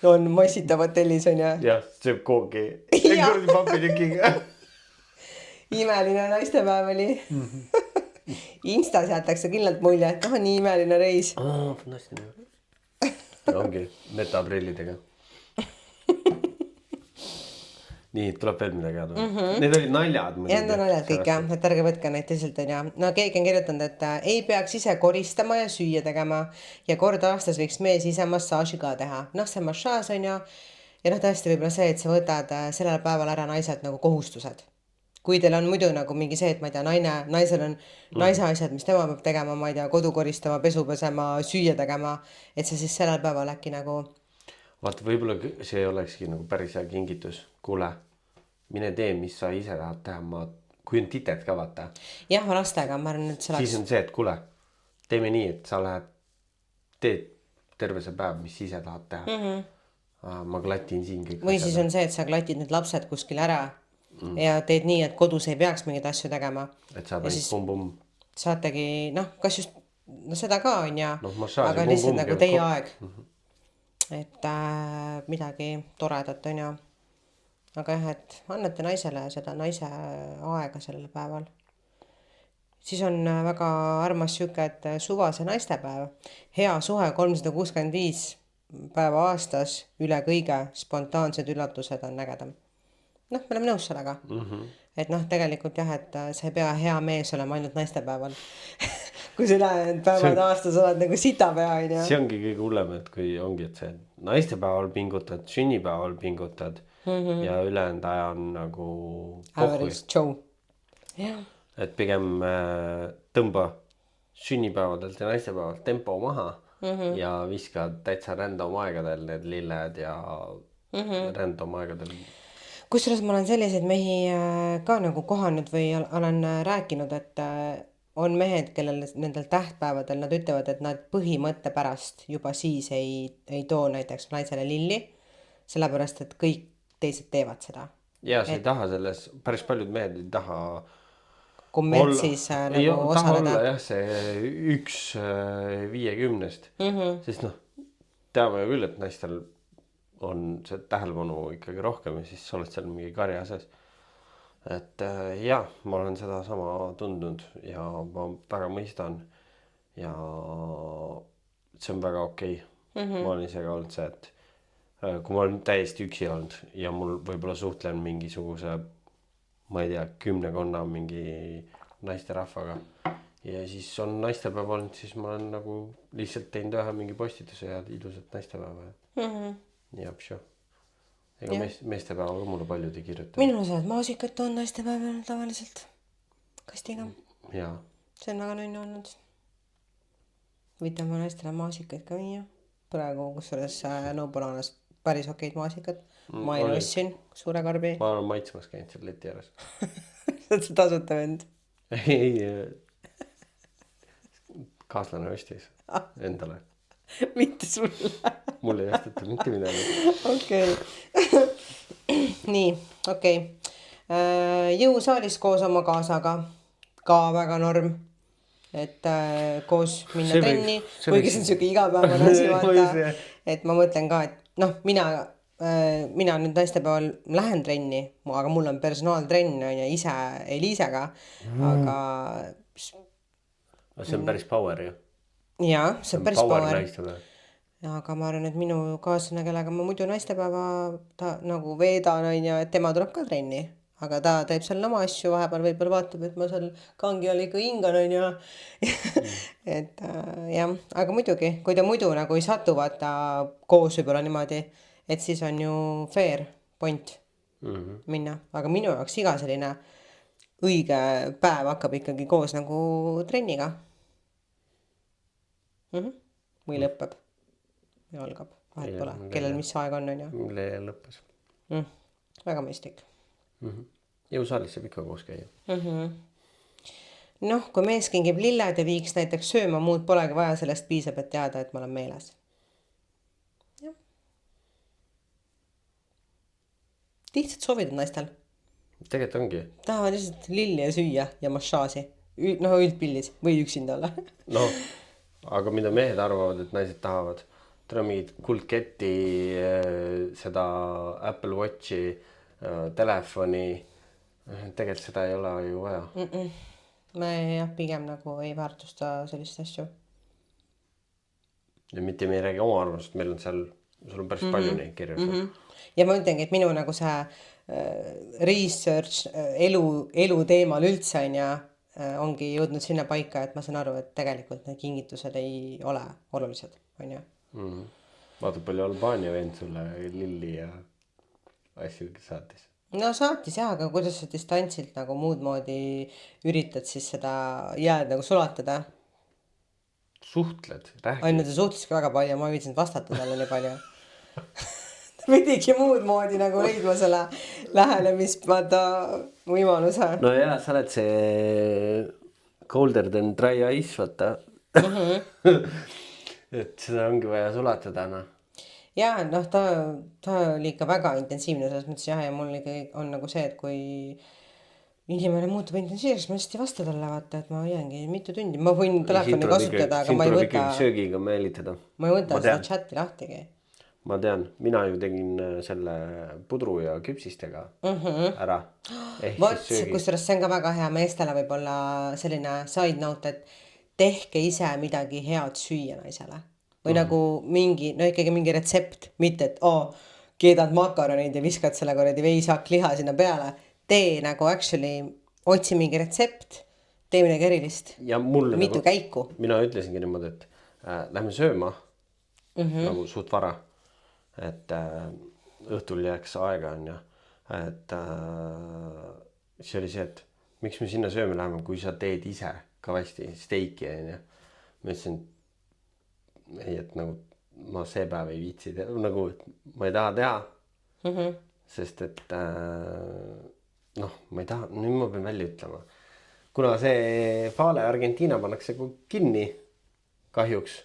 on massitab hotellis on ju. jah, sööb koogi. Jah. kuradi papitükiga. Imeline naistepäev oli. Instas jätakse kindlalt mulje, et nii imeline reis. Fantastiline. Ongi metaprillidega. Nii, tuleb veel midagi head. Need olid naljad. Ja need on naljad kõik jah, et ärge võtke neid tõsiselt on ja. No keegi on kirjutanud, et ei peaks ise koristama ja süüa tegema ja kord aastas võiks mees ise massaaži ka teha. Noh, see massaaž on ju. Ja noh, tõesti võib-olla see, et sa võtad sellel päeval ära naised nagu kohustused. Kui teil on muidu nagu mingi see, et ma ei tea, naisel on naise asjad, mis tema peab tegema, ma ei tea, kodu koristama, pesu pesema, süüa tegema, et see siis sellel päeval äkki nagu... Vaata, võib-olla see olekski nagu päris hea kingitus. Kuule, mine tee, mis sa ise tahad teha. Kui on tited ka, vaata. Jah, lastega, ma arvan, et see oleks... Siis on see, et kuule, teeme nii, et sa lähed, teed terve see päev, mis ise tahad teha. Ma klatin siin kõik. Või siis on see, et sa klatid need lapsed kuskil ära ja teed nii, et kodus ei peaks mingeid asju tegema. Et saad ainult pum-pum. Saategi, noh, kas just, no seda ka on ja, aga pum, lihtsalt pum, nagu teie aeg. Et midagi toredat on ja. Aga jah, et annate naisele seda naise aega sellel päeval. Siis on väga armas süke, et suvase naistepäev. Hea suhe 365 päeva aastas üle kõige spontaansed üllatused on ägedam. Noh, me oleme nõus sellega. Et noh, tegelikult jah, et sa ei pea hea mees olema ainult naistepäeval. Kui sa ülejäänud päevad aastas oled nagu sitapea. See ongi kõige hullem, et kui ongi, et see naistepäeval pingutad, sünnipäeval pingutad ja ülejäänud aja on nagu average Joe. Jah. Et pigem tõmba sünnipäevadelt ja naistepäevalt tempo maha ja viskad täitsa random aegadel need lilled ja random aegadel. Kusjuures ma olen selliseid mehi ka nagu kohanud või olen rääkinud, et on mehed, kellel nendel tähtpäevadel nad ütlevad, et nad põhimõtte pärast juba siis ei too näiteks naisele lilli, sellepärast, et kõik teised teevad seda. Ja sa ei taha selles, päris paljud mehed ei taha kommertsis nagu osaleda. Taha olla jah, see 1/50, sest noh, teame ju küll, et naistel on see tähelepanu ikkagi rohkem ja siis sa oled seal mingi karja sees. Et jah, ma olen seda sama tundnud ja ma väga mõistan ja see on väga okei. Ma olen ise ka olnud see, et kui ma olen täiesti üksi olnud ja mul võib-olla suhtlen mingisuguse, ma ei tea, 10 konna mingi naisterahvaga ja siis on naistepäev olnud, siis ma olen nagu lihtsalt teinud ühe mingi postituse ja ilusat naistepäeva. Ja pšu. Ega meestepäeval ka mulle paljud ei kirjuta. Minul saad maasikad toon naistepäeval tavaliselt kastiga. Ja. See on väga nunnu olnud. Võite ma naistele maasikaid ka viia. Praegu kusjuures Nõupolaanas päris okeid maasikad. Ma ei ostsin suure karbi. Ma olen maitsmas käinud seal leti ääres. See tasuta vend. Ei, kaaslane ostis endale. Mitte sulle. Mulle ei osteta mitte midagi. Okei. Nii, okei. Jõusaalis koos oma kaasaga. Ka väga norm. Et koos minna trenni. Kuigi see on siuke igapäevane asi vaata. Et ma mõtlen ka, et noh, mina nüüd naistepäeval lähen trenni, aga mul on personaaltrenn on ja ise Eliisega. Aga... See on päris power ju. Jaa, see on päris power. Naistepäev. Aga ma arvan, et minu kaaslane, kellega ma muidu naistepäeva nagu veedan on ja et tema tuleb ka trenni. Aga ta teeb seal oma asju, vahepeal võib-olla vaatab, et ma seal kangi all ikka hingan on ja et jah, aga muidugi, kui ta muidu nagu ei satu vaata koos võib-olla niimoodi, et siis on ju fair point minna. Aga minu jaoks iga selline õige päev hakkab ikkagi koos nagu trenniga. Või lõpeb ja algab. Vahet pole, kellel mis aeg on ja. Mille lõppes. Väga mõistlik. Jõusaalis saab ikka koos käia. Noh, kui mees kingib lilled ja viiks näiteks sööma, muud polegi vaja, sellest piisab, et teada, et ma olen meeles. Ja. Lihtsalt soovid naistel. Tegelikult ongi. Tahavad lihtsalt lilli ja süüa ja massaaži. Noh, üldpillis või üksinda olla. No, aga mida mehed arvavad, et naised tahavad, täna mingit kuldketti, seda Apple Watchi, telefoni. Tegelikult seda ei ole ju vaja. ma jah, pigem nagu ei väärtusta sellist asju. Ja mitte me ei räägi oma arvamust, meil on seal, sul on päris palju neid kirju. Ja ma ütlengi, et minu nagu see research elu teemal üldse on ja ongi jõudnud sinna paika, et ma saan aru, et tegelikult need kingitused ei ole olulised, on ju. Vaata palju Albaania vend sulle lilli ja asju saatis. No saatis jah, aga kuidas sa distantsilt nagu muud moodi üritad siis seda jääd nagu sulatada? Suhtled, räägi. Ainult ta suhtleski väga palju, ma ei viitsinud vastata talle nii palju. Pidigi muud moodi nagu leidma selle lähenemist, vaata võimaluse. No jaa, sa oled see colder than dry ice, vaata. Et seda ongi vaja sulatada, noh. Jaa, noh, ta oli ikka väga intensiivne selles mõttes jah, ja mul ikka on nagu see, et kui inimene muutub intensiivseks, ma lihtsalt ei vasta talle, vaata, et ma jäägi mitu tundi. Ma võin telefoni kasutada, aga ma ei võta. Söögiga meelitada. Ma ei võta seda chati lahtigi. Ma tean, mina ju tegin selle pudru ja küpsistega ära. Vot, kusjuures see on ka väga hea meestele võib-olla selline side note, et tehke ise midagi head süüa naisele. Või nagu mingi, no ikkagi mingi retsept, mitte et keedad makaronid ja viskad selle korredi veisak liha sinna peale. Tee nagu actually, otsi mingi retsept, tee midagi erilist. Ja mulle mitu nagu, käiku. Mina ütlesingi niimoodi, et lähme sööma nagu suht vara. Et õhtul jääks aega on ja. Et see oli see, et miks me sinna sööme läheme, kui sa teed ise kõvasti steiki on ja. Ma ütlesin, ei, et nagu ma see päev ei viitsi teha, nagu ma ei taha teha, sest et noh, ma ei taha, nüüd ma pean välja ütlema. Kuna see Fale Argentiina pannakse kinni kahjuks,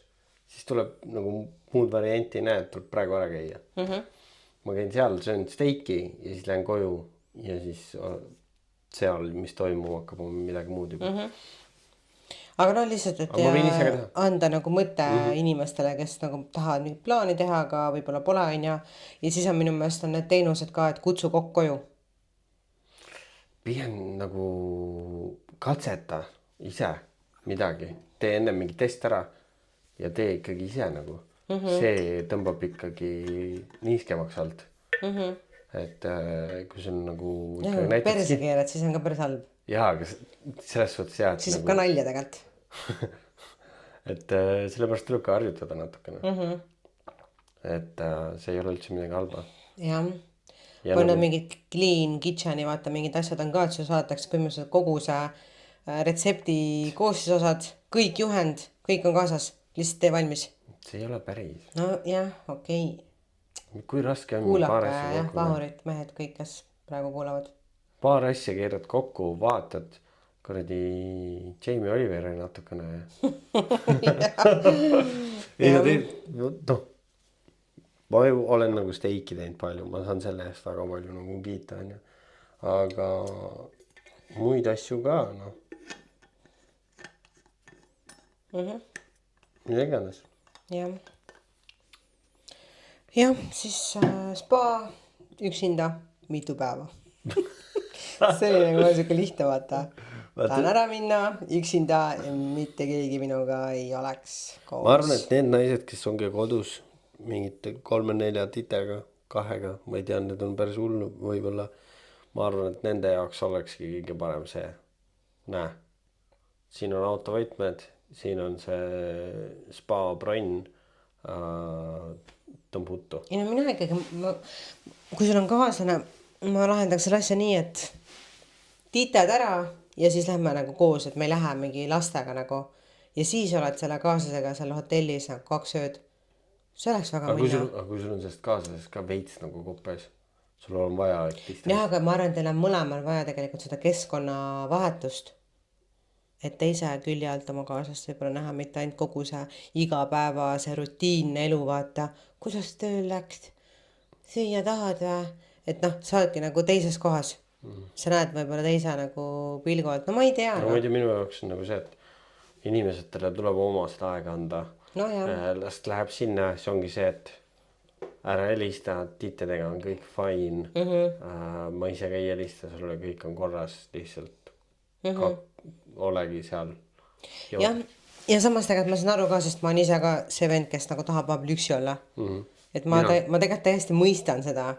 siis tuleb nagu muud varianti näed, tuleb praegu ära käia. Ma käin seal, söön steiki ja siis lähen koju ja siis seal, mis toimub, hakkab midagi muud juba. Aga no lihtsalt, et anda nagu mõte inimestele, kes nagu tahavad mingit plaani teha, aga võib-olla pole on ja siis on minu meelest on need teenused ka, et kutsu kokk koju. Pigem nagu katseta ise midagi, tee enne mingi test ära ja tee ikkagi ise nagu. See tõmbab ikkagi niiskemaks alt. Et kui sul nagu perse keered, siis on ka päris halb. Jaa, aga selles suhtes jah. Siis saab ka nalja tegelikult. Et sellepärast tuleb ka harjutada natukene. Et see ei ole üldse midagi halba. Jah. Kui on mingid clean kitcheni, vaata mingid asjad on ka, et sul saadtakse põhimõtteliselt kogu see retsepti koostisosad, kõik juhend, kõik on kaasas, lihtsalt tee valmis. See ei ole päris. No jah, okei. Kui raske on kuulake jah, vahurid, mehed, kõik, kes praegu kuulavad. Paar asja keerad kokku, vaatad kuradi Jamie Oliveri natukene. Noh, ma olen nagu steiki teinud palju, ma saan selle eest väga palju nagu kiita, on ju. Aga muid asju ka, noh. Mida iganes. Jah, siis spa üksinda mitu päeva. See oli nagu siuke lihtne, vaata. Tahan ära minna üksinda ja mitte keegi minuga ei oleks koos. Ma arvan, et need naised, kes ongi kodus mingite 3-4 titega, 2-ga, ma ei tea, need on päris hullu võib-olla. Ma arvan, et nende jaoks olekski kõige parem see. Näe, siin on autovõtmed, siin on see spa bronn, tõmbuttu. Ja no mina ikkagi, kui sul on kaaslane, ma lahendaks selle asja nii, et tited ära ja siis lähme nagu koos, et me ei lähe mingi lastega nagu ja siis oled selle kaaslasega seal hotellis nagu 2 ööd. See oleks väga minna. Aga kui sul on sellest kaaslasest ka veits nagu koppes, sul on vaja distantsi. Jah, aga ma arvan, teil on mõlemal vaja tegelikult seda keskkonna vahetust, et teise külje alt oma kaaslast võib-olla näha, mitte ainult kogu see igapäeva, see rutiinne elu, vaata, kuidas tööl läks, süüa tahad või, et noh, sa oledki nagu teises kohas. Sa näed võib-olla teise nagu pilgu alt, no ma ei tea. No ma ei tea, minu jaoks on nagu see, et inimesetele tuleb oma seda aega anda. no jah, Last läheb sinna, siis ongi see, et ära helista, tiitedega on kõik fine. Ma ise ka ei helista sulle, kõik on korras, lihtsalt olegi seal. jah, ja samas tegelikult ma saan aru ka, sest ma olen ise ka see vend, kes nagu tahab vabal üksi olla. Et ma tegelikult täiesti mõistan seda,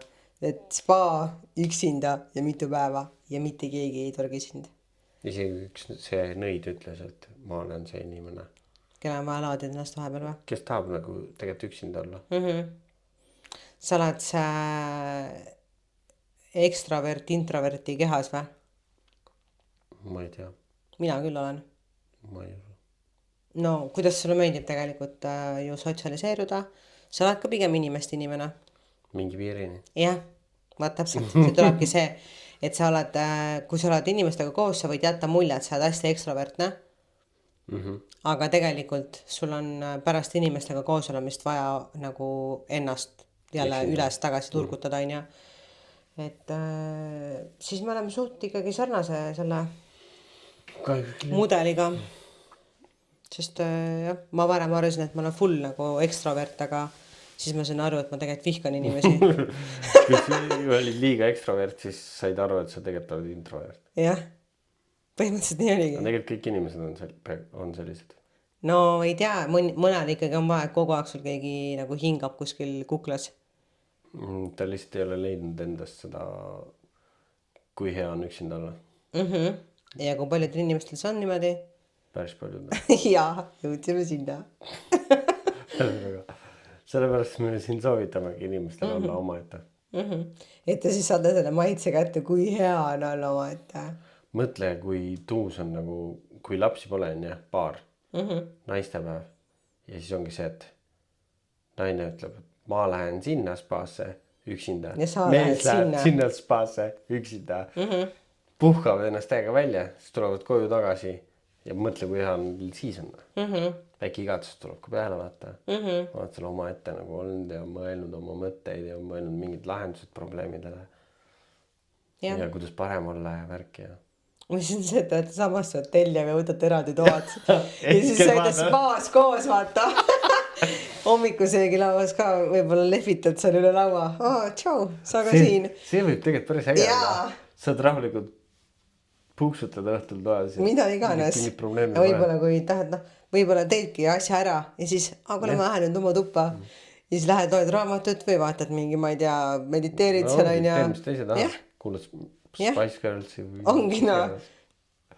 et spa üksinda ja mitu päeva ja mitte keegi ei torgi sind. Isegi üks see nõid ütles, et ma olen see inimene, Kelle on vaja laadida ennast vahepeal või? kes tahab nagu tegelikult üksinda olla. Sa oled see ekstravert introverti kehas või? Ma ei tea, Mina küll olen. ma ei usu. No kuidas sulle meeldib tegelikult ju sotsialiseeruda? Sa oled ka pigem inimeste inimene. Mingi piirini. Jah, vaat täpselt. See tulebki see, et sa oled, kui sa oled inimestega koos, sa võid jätta mulje, et sa oled hästi ekstrovertne. Aga tegelikult sul on pärast inimestega koos olemist vaja nagu ennast jälle üles tagasi turgutada, on ju. Et siis me oleme suht ikkagi sarnase selle mudeliga. Sest jah, ma varem arvasin, et ma olen full nagu ekstrovert, aga siis ma sain aru, et ma tegelikult vihkan inimesi. Kui sa olid liiga ekstrovert, siis said aru, et sa tegelikult oled introvert. Jah, põhimõtteliselt nii oligi. Tegelikult kõik inimesed on sellised. No ei tea, mõnel ikkagi on vaja, et kogu aeg sul keegi nagu hingab kuskil kuklas. Ta lihtsalt ei ole leidnud endast seda, kui hea on üksinda olla. Ja kui paljudel inimestel see on niimoodi? Päris paljud. Jaa, jõudsime sinna. Sellepärast me siin soovitamegi inimestel olla omaette. Et te siis saate selle maitse kätte, kui hea on olla omaette. Mõtle, kui tuus on nagu, kui lapsi pole, on jah, paar, naistepäev. Ja siis ongi see, et naine ütleb, et ma lähen sinna spaasse üksinda. Ja sa Mees lähed läheb sinna spaasse üksinda. Puhkavad ennast täiega välja, siis tulevad koju tagasi ja mõtle, kui hea siis on. Väike igatsus tuleb ka peale, vaata. Oled seal oma ette nagu olnud ja mõelnud oma mõtteid ja mõelnud mingid lahendused probleemidele. Ja kuidas parem olla ja värk ja... Mis on see, et olete samasse hotelli, aga võtate eraldi toad. Ja siis saite spaas koos, vaata. Hommikusöögilauas ka võib-olla lehvitad seal üle laua. Tšau, sa ka siin. See võib tegelikult päris äge olla. Saad rahulikult puuksutada õhtul toas. Mida iganes. Ja võib-olla kui tahad, võib-olla teedki asja ära ja siis, kuule ma lähen nüüd oma tuppa. Ja siis lähed loed raamatut või vaatad mingi, ma ei tea, mediteerid seal on ja... Mis teise tahad, kuulad Spice Girlsi või... Ongi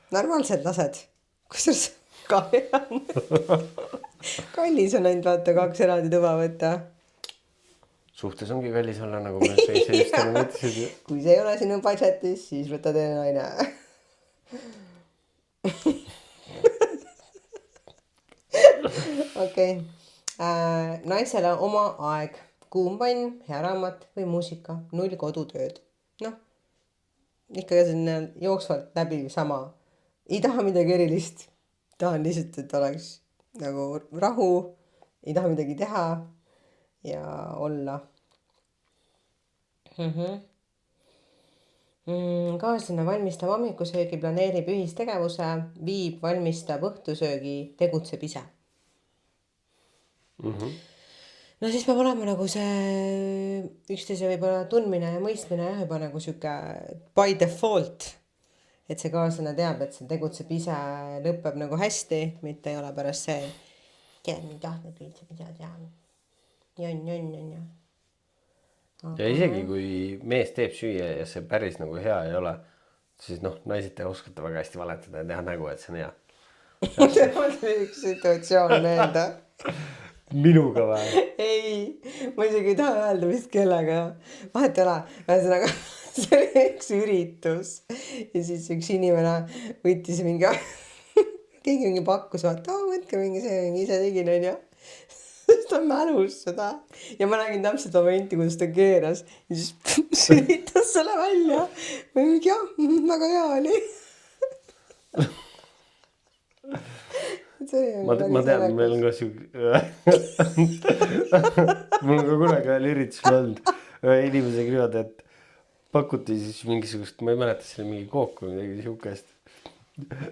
normaalselt lased. Kusjuures ka kallis on ainult vaata 2 eraldi tuba võtta. Suhtes ongi kallis olla, nagu me ise just mõtlesid. Kui see ei ole sinu budgetis, siis võta teine naine. Okei. Naisele oma aeg. Kuum pann, hea raamat või muusika. 0 kodutööd. Ikka selline jooksvalt läbi sama. Ei taha midagi erilist. Tahan lihtsalt, et oleks nagu rahu. Ei taha midagi teha ja olla. Kaaslane valmistab hommikusöögi, planeerib ühistegevuse, viib, valmistab õhtusöögi, tegutseb ise. No siis peab olema nagu see üksteise võib-olla tundmine ja mõistmine juba nagu siuke by default, et see kaaslane teab, et see tegutseb ise, lõpeb nagu hästi, mitte ei ole pärast see, keegi mind tahtnud üldse mida teha. Jonn. Ja isegi kui mees teeb süüa ja see päris nagu hea ei ole, siis naised te oskate väga hästi valetada ja teha nägu, et see on hea. Mul tuli üks situatsioon meelde. Minuga või? Ei, ma isegi ei taha öelda vist kellega. Vahet ei ole. Ühesõnaga, see oli üks üritus. Ja siis üks inimene võttis mingi... Keegi mingi pakkus, vaata, võtke mingi see, mingi ise tegin, on ju. Sest ta mälus seda. Ja ma nägin täpselt momenti, kuidas ta keeras. Ja siis süritas selle välja. Ma mingi, väga hea oli. Ma tean, meil on ka mul on ka kunagi veel üritusel olnud inimesega niimoodi, et pakuti siis mingisugust, ma ei mäleta, see oli mingi kook või midagi siukest.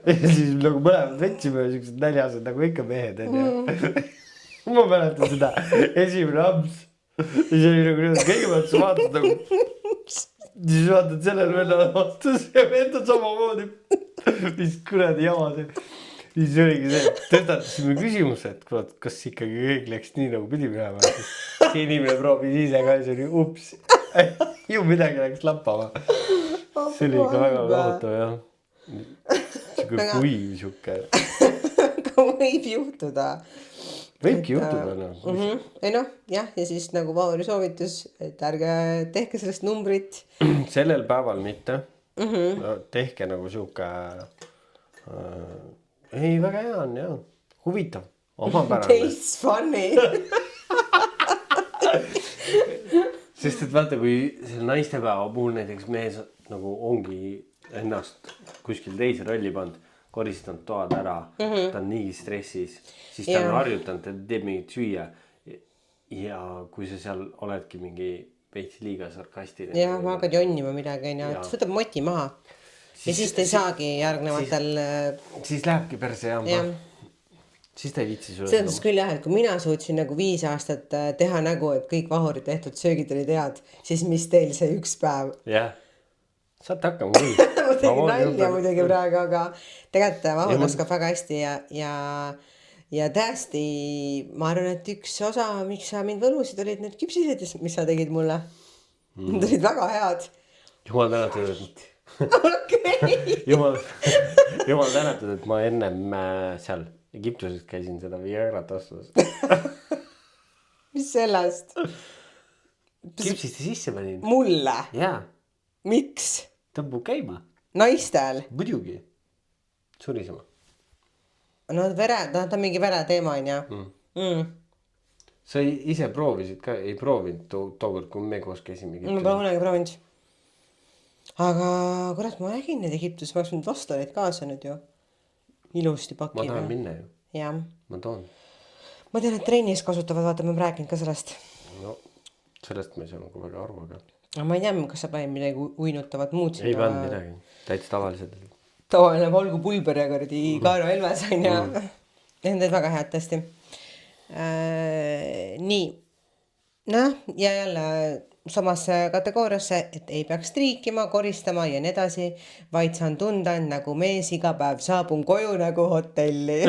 Ja siis nagu mõlemad võtsime siuksed näljased nagu ikka mehed, on ju. ma mäletan seda esimene amps. ja see oli nagu nii, kõigepealt sa vaatad nagu, siis vaatad sellele vennale vastus ja vend on samamoodi. mis kuradi jama see. siis oligi see, tõstatasime küsimuse, et kurat, kas ikkagi kõik läks nii nagu pidi minema. see inimene proovis ise ka, see oli ups. ju midagi läks lappama. see oli ikka väga kohutav jah. siuke kuiv siuke. aga võib juhtuda. võibki juhtuda noh. ei noh, jah, ja siis nagu Vauri soovitus, et ärge tehke sellest numbrit. sellel päeval mitte. No, tehke nagu siuke ei, väga hea on jah. huvitav. omapärane. Tastes funny. sest et vaata, kui selle naistepäeva puhul näiteks mees nagu ongi ennast kuskil teise rolli pannud, koristanud toad ära, ta on nii stressis, siis ta on harjutanud, ta teeb mingit süüa. ja kui sa seal oledki mingi veits liiga sarkastiline. jah, ma hakkad jonnima midagi, onju, et võtab moti maha. ja siis ta ei saagi järgnevatel. siis lähebki perse jah. siis ta ei viitsi sulle. selles küll jah, et kui mina suutsin nagu 5 aastat teha nägu, et kõik Vahuri tehtud söögid olid head, siis mis teil see üks päev? jah, saate hakkama küll. ma tegin nalja muidugi praegu, aga tegelikult Vahur oskab väga hästi ja tõesti, ma arvan, et üks osa, miks sa mind võlusid, olid need küpsised, mis sa tegid mulle. Need olid väga head. Jumal tänatud, et okei. Jumal tänatud, et ma ennem seal Egiptuses käisin seda Viagrat ostas. mis sellest? Küpsiste sisse panin. Mulle? jaa. Miks? Tõmbub käima. Naistel? Muidugi. Surisema. No ta on mingi vere teema, on ju. Sa ise proovisid ka, ei proovinud tookord, kui me koos käisime Egiptuses. Ma pole kunagi proovinud. Aga kurat, ma nägin neid Egiptuses, ma oleks nüüd vastu neid kaasa nüüd ju. Ilusti pakib. Ma tahan minna ju. Jah. Ma toon. Ma tean, et trennis kasutavad, vaata, ma räägin ka sellest. No, sellest ma ei saa nagu väga aru, aga. Ma ei tea, kas sa panid midagi uinutavat muud sinna. Ei pannud midagi. Täitsa tavalised. Tavaline valgupulber ja kuradi Kaaro Elves on ja need on väga head tõesti. Nii. Noh, ja jälle samasse kategooriasse, et ei peaks triikima, koristama ja nii edasi, vaid saan tunda, nagu mees iga päev saabun koju nagu hotelli.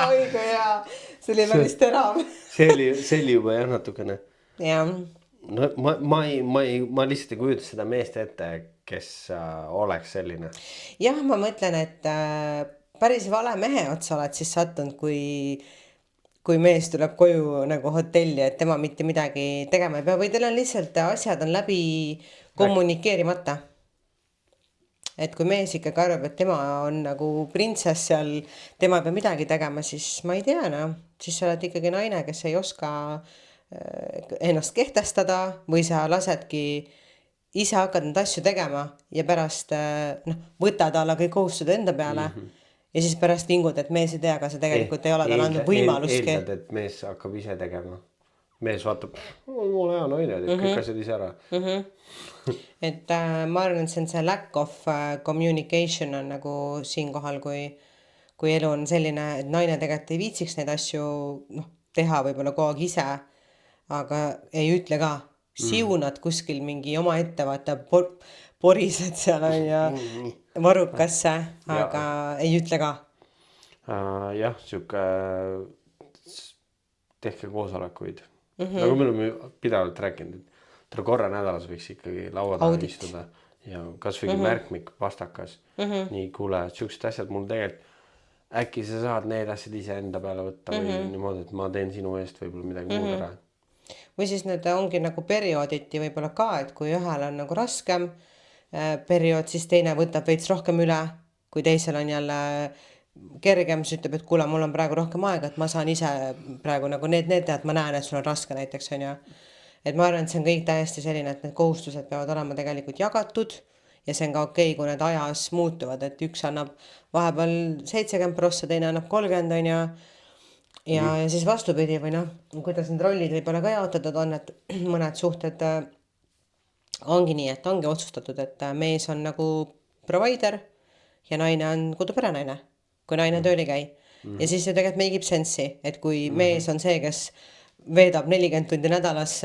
Oi kui hea. See oli päris terav. see oli juba jah natukene. Jah. No ma lihtsalt ei kujuta seda meest ette, kes oleks selline. Jah, ma mõtlen, et päris vale mehe otsa oled siis sattunud, kui mees tuleb koju nagu hotelli, et tema mitte midagi tegema ei pea või teil on lihtsalt asjad on läbi kommunikeerimata. Et kui mees ikkagi arvab, et tema on nagu printsess seal, tema ei pea midagi tegema, siis ma ei tea, no. Siis sa oled ikkagi naine, kes ei oska ennast kehtestada või sa lasedki ise hakkad need asju tegema ja pärast võtad alla kõik kohustused enda peale ja siis pärast vingud, et mees ei tea, aga sa tegelikult ei ole tal andnud võimaluski. Eeldad, et mees hakkab ise tegema. Mees vaatab, mul hea naine, teeb kõik asjad ise ära. Et ma arvan, et see on see lack of communication on nagu siinkohal, kui elu on selline, et naine tegelikult ei viitsiks neid asju teha võib-olla kogu aeg ise, aga ei ütle ka. Siunad kuskil mingi oma ette, vaata porised seal on ja varukasse, aga ei ütle ka. Jah, siuke tehke koosolekuid. Nagu me oleme pidavalt rääkinud, et korra nädalas võiks ikkagi laua taha istuda ja kas või märkmik pastakas. Nii, kuule, siuksed asjad mul tegelikult äkki sa saad need asjad ise enda peale võtta või niimoodi, et ma teen sinu eest võib-olla midagi muud ära. Või siis need ongi nagu periooditi võib-olla ka, et kui ühel on nagu raskem periood, siis teine võtab veits rohkem üle, kui teisel on jälle kergem, siis ütleb, et kuule, mul on praegu rohkem aega, et ma saan ise praegu nagu need teha, et ma näen, et sul on raske näiteks, on ju. Et ma arvan, et see on kõik täiesti selline, et need kohustused peavad olema tegelikult jagatud ja see on ka okei, kui need ajas muutuvad, et üks annab vahepeal 70%, teine annab 30%, on ju. Ja siis vastupidi või kuidas need rollid võib-olla ka jaotatud on, et mõned suhted ongi nii, et ongi otsustatud, et mees on nagu provider ja naine on koduperenaine, kui naine tööl ei käi. ja siis ju tegelikult make ib sense'i, et kui mees on see, kes veedab 40 tundi nädalas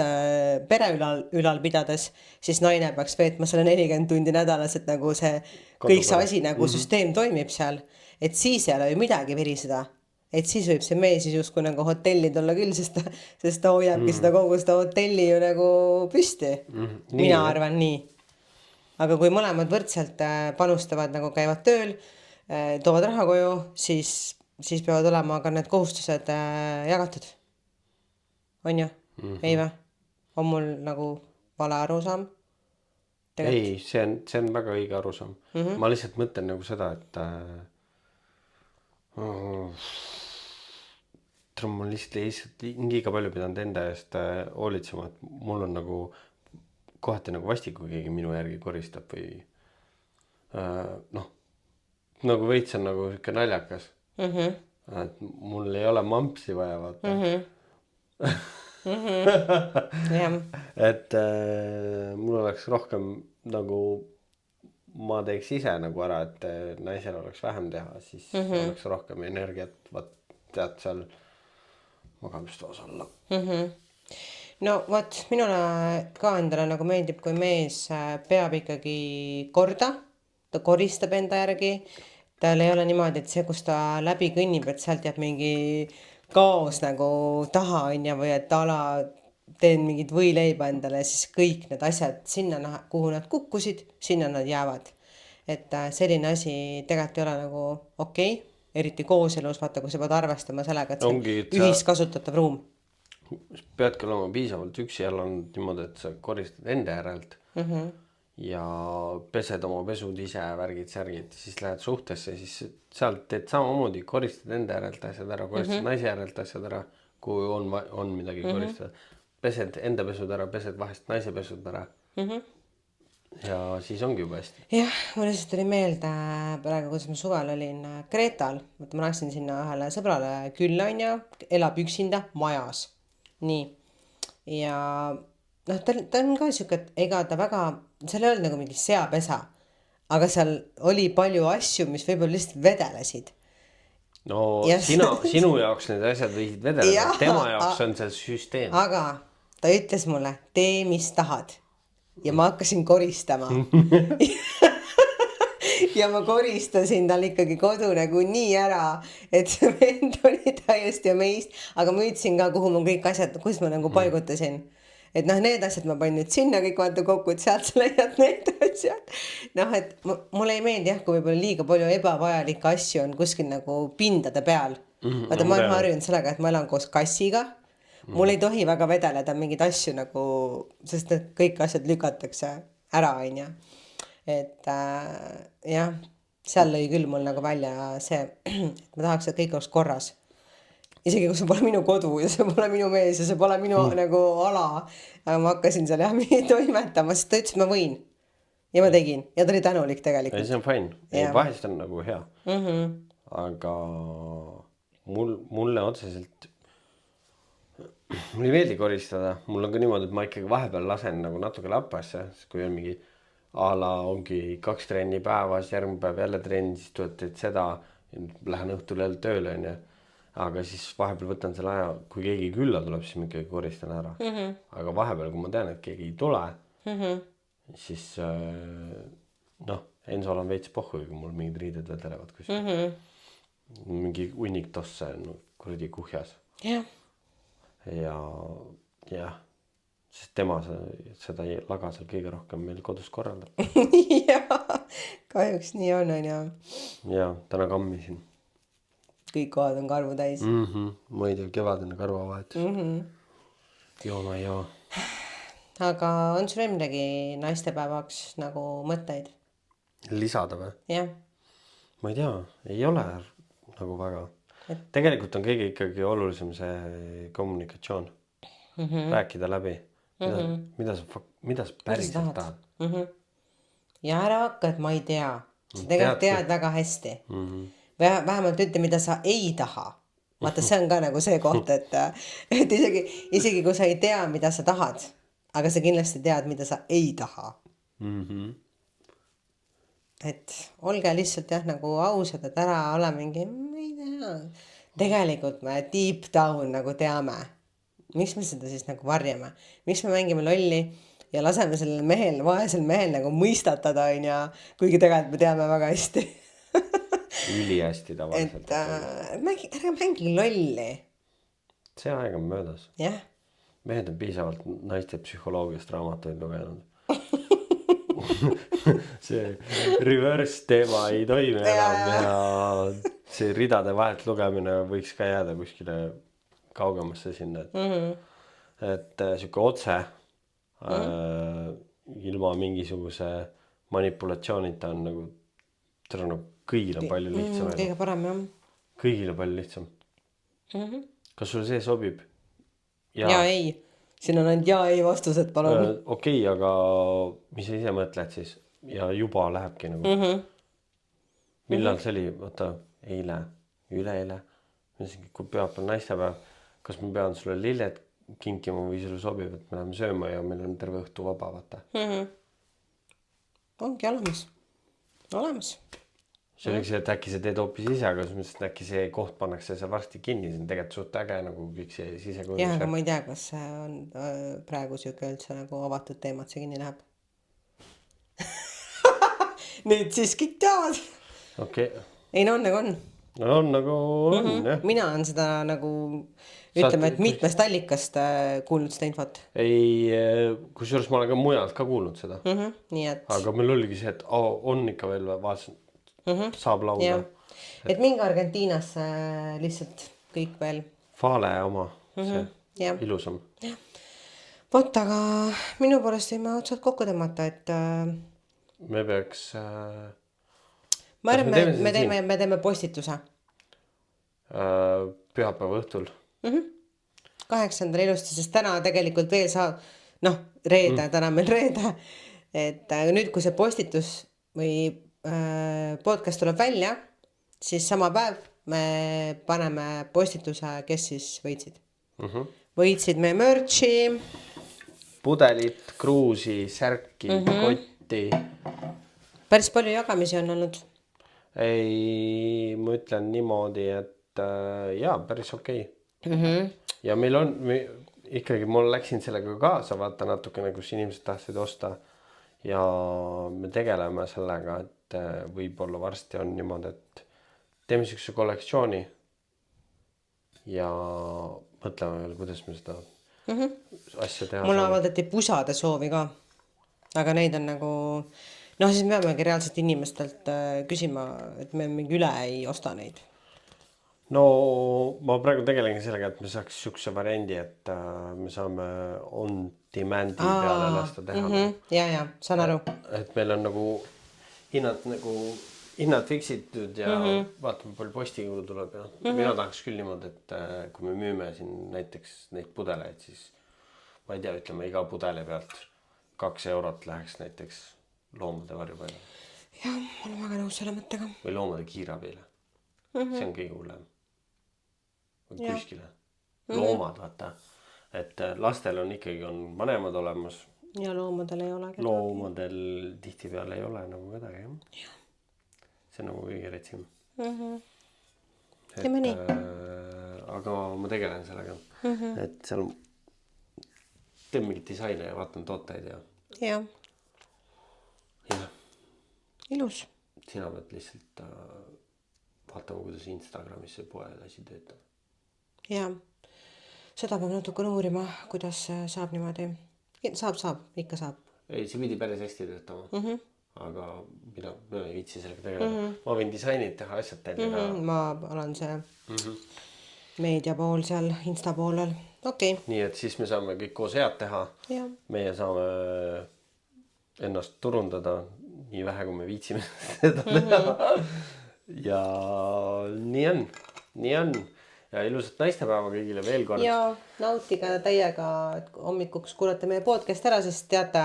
pere ülal pidades, siis naine peaks veetma selle 40 tundi nädalas, et nagu see kõik see asi nagu süsteem toimib seal, et siis ei ole ju midagi viriseda, et siis võib see mees siis justkui nagu hotelli tulla küll, sest ta hoiabki seda kogu seda hotelli ju nagu püsti. Mina arvan nii. Aga kui mõlemad võrdselt panustavad, nagu käivad tööl, toovad raha koju, siis peavad olema ka need kohustused jagatud. On ju? Ei või? On mul nagu vale arusaam? Ei, see on väga õige arusaam. Ma lihtsalt mõtlen nagu seda, et ma lihtsalt liiga palju pidanud enda eest hoolitsema, et mul on nagu kohati nagu vastik, kui keegi minu järgi koristab või nagu veits on nagu siuke naljakas. Et mul ei ole mampsi vaja, vaata. Et mul oleks rohkem nagu ma teeks ise nagu ära, et naisel oleks vähem teha, siis oleks rohkem energiat, tead seal magamistoas olla. No vot, minule ka endale nagu meeldib, kui mees peab ikkagi korda, ta koristab enda järgi, tal ei ole niimoodi, et see, kus ta läbi kõnnib, et sealt jääb mingi kaos nagu taha, või et ala teen mingit võileiba endale ja siis kõik need asjad sinna, kuhu nad kukkusid, sinna nad jäävad. Et selline asi tegelikult ei ole nagu okei, eriti kooselus, vaata, kui sa pead arvestama sellega, et see ühiskasutatav ruum. Peadki olema piisavalt üksi jälle on niimoodi, et sa koristad enda järelt ja pesed oma pesud ise, värgid, särgid, siis lähed suhtesse, siis sealt teed samamoodi, koristad enda järelt asjad ära, koristad naise järelt asjad ära, kui on midagi koristada. Pesed enda pesud ära, pesed vahest naise pesud ära. Ja siis ongi juba hästi. Jah, mul lihtsalt tuli meelde praegu, kuidas ma suvel olin Kreetal, ma läksin sinna ühele sõbrale külla, elab üksinda majas. Nii. Ja ta on ka siuke, et ega ta väga, seal ei olnud nagu mingi seapesa, aga seal oli palju asju, mis võib-olla lihtsalt vedelesid. No sinu jaoks need asjad võisid vedeleda, tema jaoks on see süsteem. Aga ta ütles mulle, tee mis tahad. Ja ma hakkasin koristama. Ja ma koristasin tal ikkagi kodu nagu nii ära, et see vend oli täiesti meist, aga ma ütlesin ka, kuhu ma kõik asjad, kus ma nagu paigutasin. Et need asjad ma panin nüüd sinna kõik vaata kokku, et sealt sa leiad need asjad. Et mulle ei meeldi kui võib-olla liiga palju ebavajalikke asju on kuskil nagu pindade peal. Vaata, ma olen harjunud sellega, et ma elan koos kassiga. Mul ei tohi väga vedeleda mingid asju nagu, sest need kõik asjad lükatakse ära, Et jah, seal lõi küll mul nagu välja see, et ma tahaks, et kõik oleks korras. Isegi kui see pole minu kodu ja see pole minu mees ja see pole minu nagu ala. Aga ma hakkasin seal toimetama, sest ta ütles, et ma võin. Ja ma tegin. Ja ta oli tänulik tegelikult. See on fine. Vahest on nagu hea. Aga mulle otseselt mul ei meeldi koristada. Mul on ka niimoodi, et ma ikkagi vahepeal lasen nagu natuke lapasse, kui on mingi ala ongi 2 trenni päevas, järgmine päev jälle trenn, siis teed seda, lähen õhtul jälle tööle, aga siis vahepeal võtan selle aja, kui keegi külla tuleb, siis ma ikkagi koristan ära. Aga vahepeal, kui ma tean, et keegi ei tule, siis Ensol on veits pohhu, kui mul mingid riided vedelevad kuskil. Mingi unnik tosse on kuradi kuhjas. Ja sest tema seda laga seal kõige rohkem meil kodus korraldab. Kahjuks nii on. Ja täna kammisin. Kõik kohad on karvu täis. Ma ei tea, kevadine karvavahetus. Joo. Aga on sul midagi naistepäevaks nagu mõtteid? Lisada või? Jah. Ma ei tea, ei ole nagu väga. Tegelikult on kõige ikkagi olulisem see kommunikatsioon. Rääkida läbi. Mida sa päriselt tahad? Ja ära hakka, et ma ei tea. Sa tegelikult tead väga hästi. Vähemalt ütle, mida sa ei taha. Vaata, see on ka nagu see koht, et isegi kui sa ei tea, mida sa tahad, aga sa kindlasti tead, mida sa ei taha. Et olge lihtsalt nagu ausad, et ära ole mingi, ma ei jaa. Tegelikult me deep down nagu teame, miks me seda siis nagu varjame, miks me mängime lolli ja laseme sellel mehel, vaesel mehel nagu mõistatada, onju, kuigi tegelikult me teame väga hästi. Ülihästi tavaliselt. Ärge mängige lolli. See aeg on möödas. Jah. Mehed on piisavalt naiste psühholoogiast raamatuid lugenud. See reverse teema ei toimi enam ja see ridade vahelt lugemine võiks ka jääda kuskile kaugemasse sinna. Et siuke otse ilma mingisuguse manipulatsioonita on nagu, seda on kõigil on palju lihtsam. Kõige parem, jah. Kõigil on palju lihtsam. Kas sul see sobib? Ja ei. Siin on ainult ja ei vastused, palun. Okei, aga mis sa ise mõtled siis? Ja juba lähebki nagu. Millal see oli? Vaata, eile, üleeile. Kui pühapäeval naistepäev, kas ma pean sulle lilled kinkima või sulle sobib, et me läheme sööma ja meil on terve õhtu vaba, vaata. Ongi olemas. Olemas. See oleks, et äkki sa teed hoopis ise, aga et äkki see koht pannakse see varsti kinni, see on tegelikult suht äge nagu kõik see sisekujus. Jah, aga ma ei tea, kas see on praegu siuke üldse nagu avatud teemat, see kinni läheb. Nüüd siis kõik teavad. Okei. Ei, no on nagu on. No on nagu on, jah. Mina on seda nagu, ütleme, et mitmest allikast kuulnud seda infot. Ei, kusjuures ma olen ka mujalt ka kuulnud seda. Nii et. Aga meil oligi see, et on ikka veel vaatasin. Saab laulda. Et mingi Argentiinasse lihtsalt kõik veel. Faale oma, see ilusam. Vot, aga minu poolest võime otsad kokku tõmmata, et me peaks ma arvan, me teeme postituse pühapäeva õhtul 8. ilusti, sest täna tegelikult veel saab, noh, reede, täna meil reede, et nüüd kui see postitus või podcast tuleb välja, siis sama päev me paneme postituse, kes siis võitsid. Võitsid me merchi, pudelit, kruusi, särki, kotti. Päris palju jagamisi on olnud. Ei, ma ütlen niimoodi, et jaa, päris okei. Ja meil on, ikkagi ma läksin sellega kaasa, vaata natukene, kus inimesed tahtsid osta ja me tegeleme sellega, et võib-olla varsti on niimoodi, et teeme siukse kollektsiooni ja mõtleme veel, kuidas me seda asja teha. Mulle avaldati pusade soovi ka, aga neid on nagu, noh, siis me peamegi reaalselt inimestelt küsima, et me mingi üle ei osta neid. No ma praegu tegelengi sellega, et me saaks siukse variandi, et me saame on demandi peale lasta teha. Ja, saan aru. Et meil on nagu hinnad fiksitud ja vaatame, palju postikulu tuleb ja mina tahaks küll niimoodi, et kui me müüme siin näiteks neid pudeleid, siis ma ei tea, ütleme iga pudeli pealt 2 eurot läheks näiteks loomade varjupaile. Jah, olen väga nõus selle mõttega. Või loomade kiirabile. See on kõige hullem. Või kuskile. Loomad, vaata. Et lastel on ikkagi vanemad olemas. Ja loomadel ei ole. Loomadel tihti peale ei ole nagu kedagi. See on nagu kõige retsim. Teeme nii. Aga ma tegelen sellega. Et seal teen mingit disaine ja vaatan tooteid ja. Jah. Ilus. Sina pead lihtsalt vaatama, kuidas Instagramis see poe asi töötab. Jah. Seda peab natukene uurima, kuidas saab niimoodi. Saab, ikka saab. Ei, see pidi päris hästi töötama. Aga mina ei viitsi sellega tegeleda. Ma võin disainid teha, asjad teha. Ma olen see meedia pool seal, Insta poolel. Okei. Nii, et siis me saame kõik koos head teha. Ja. Meie saame ennast turundada nii vähe, kui me viitsime seda teha. Ja nii on. Ja ilusat naistepäeva kõigile veel kord. Ja nautige täiega, et hommikuks kuulate meie podcast ära, sest teate,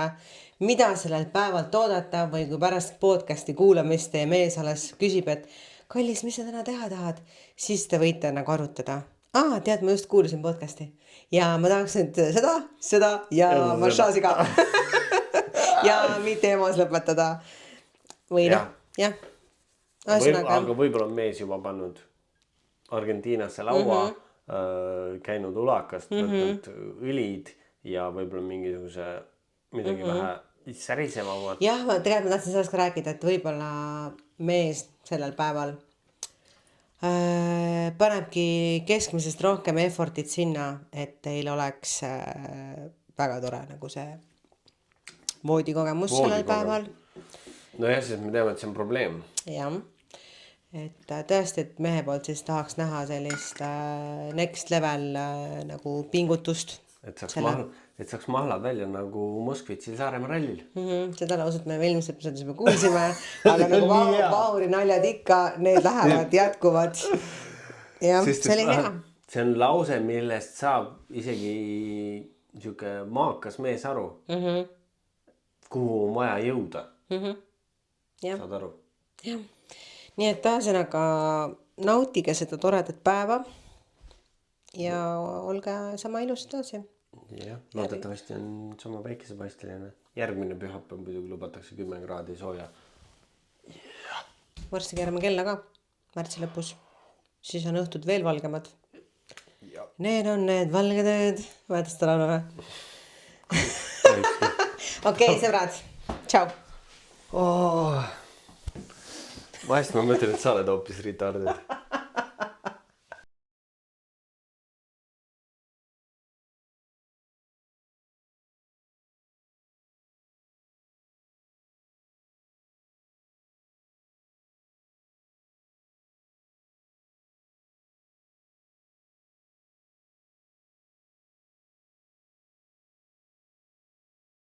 mida sellel päeval toodata või kui pärast podcasti kuulamist teie mees alles küsib, et kallis, mis sa täna teha tahad, siis te võite nagu arutada. Tead, ma just kuulasin podcasti ja ma tahaks nüüd seda ja massaaži ka. Ja mitte emas lõpetada. Või noh, jah. Aga võib-olla on mees juba pannud Argentiinasse laua, käinud ulakast, võtnud õlid ja võib-olla mingisuguse midagi vähe särisevamat. jah, tegelikult ma tahtsin sellest ka rääkida, et võib-olla mees sellel päeval panebki keskmisest rohkem effort'it sinna, et teil oleks väga tore nagu see voodikogemus sellel päeval. Nojah, siis me teame, et see on probleem. jah, et tõesti, et mehe poolt siis tahaks näha sellist next level nagu pingutust. Et saaks mahlad välja nagu Moskvitsil Saaremaa rallil. Seda lauset me eelmises episoodis juba kuulsime, aga nagu Vauri naljad ikka, need lähevad, jätkuvad. jah, see oli hea. See on lause, millest saab isegi niisugune maakas mees aru, kuhu on vaja jõuda. Saad aru? jah, nii et ühesõnaga nautige seda toredat päeva ja olge sama ilus edasi. jah, loodetavasti on sama päikesepaisteline. Järgmine pühapäev muidugi lubatakse 10 kraadi sooja. Varsti keerame kella ka märtsi lõpus. Siis on õhtud veel valgemad. Need on need valged ööd. Mäletad seda laulu või? Okei, sõbrad. Tšau. Vahest ma mõtlen, et sa oled hoopis retarded.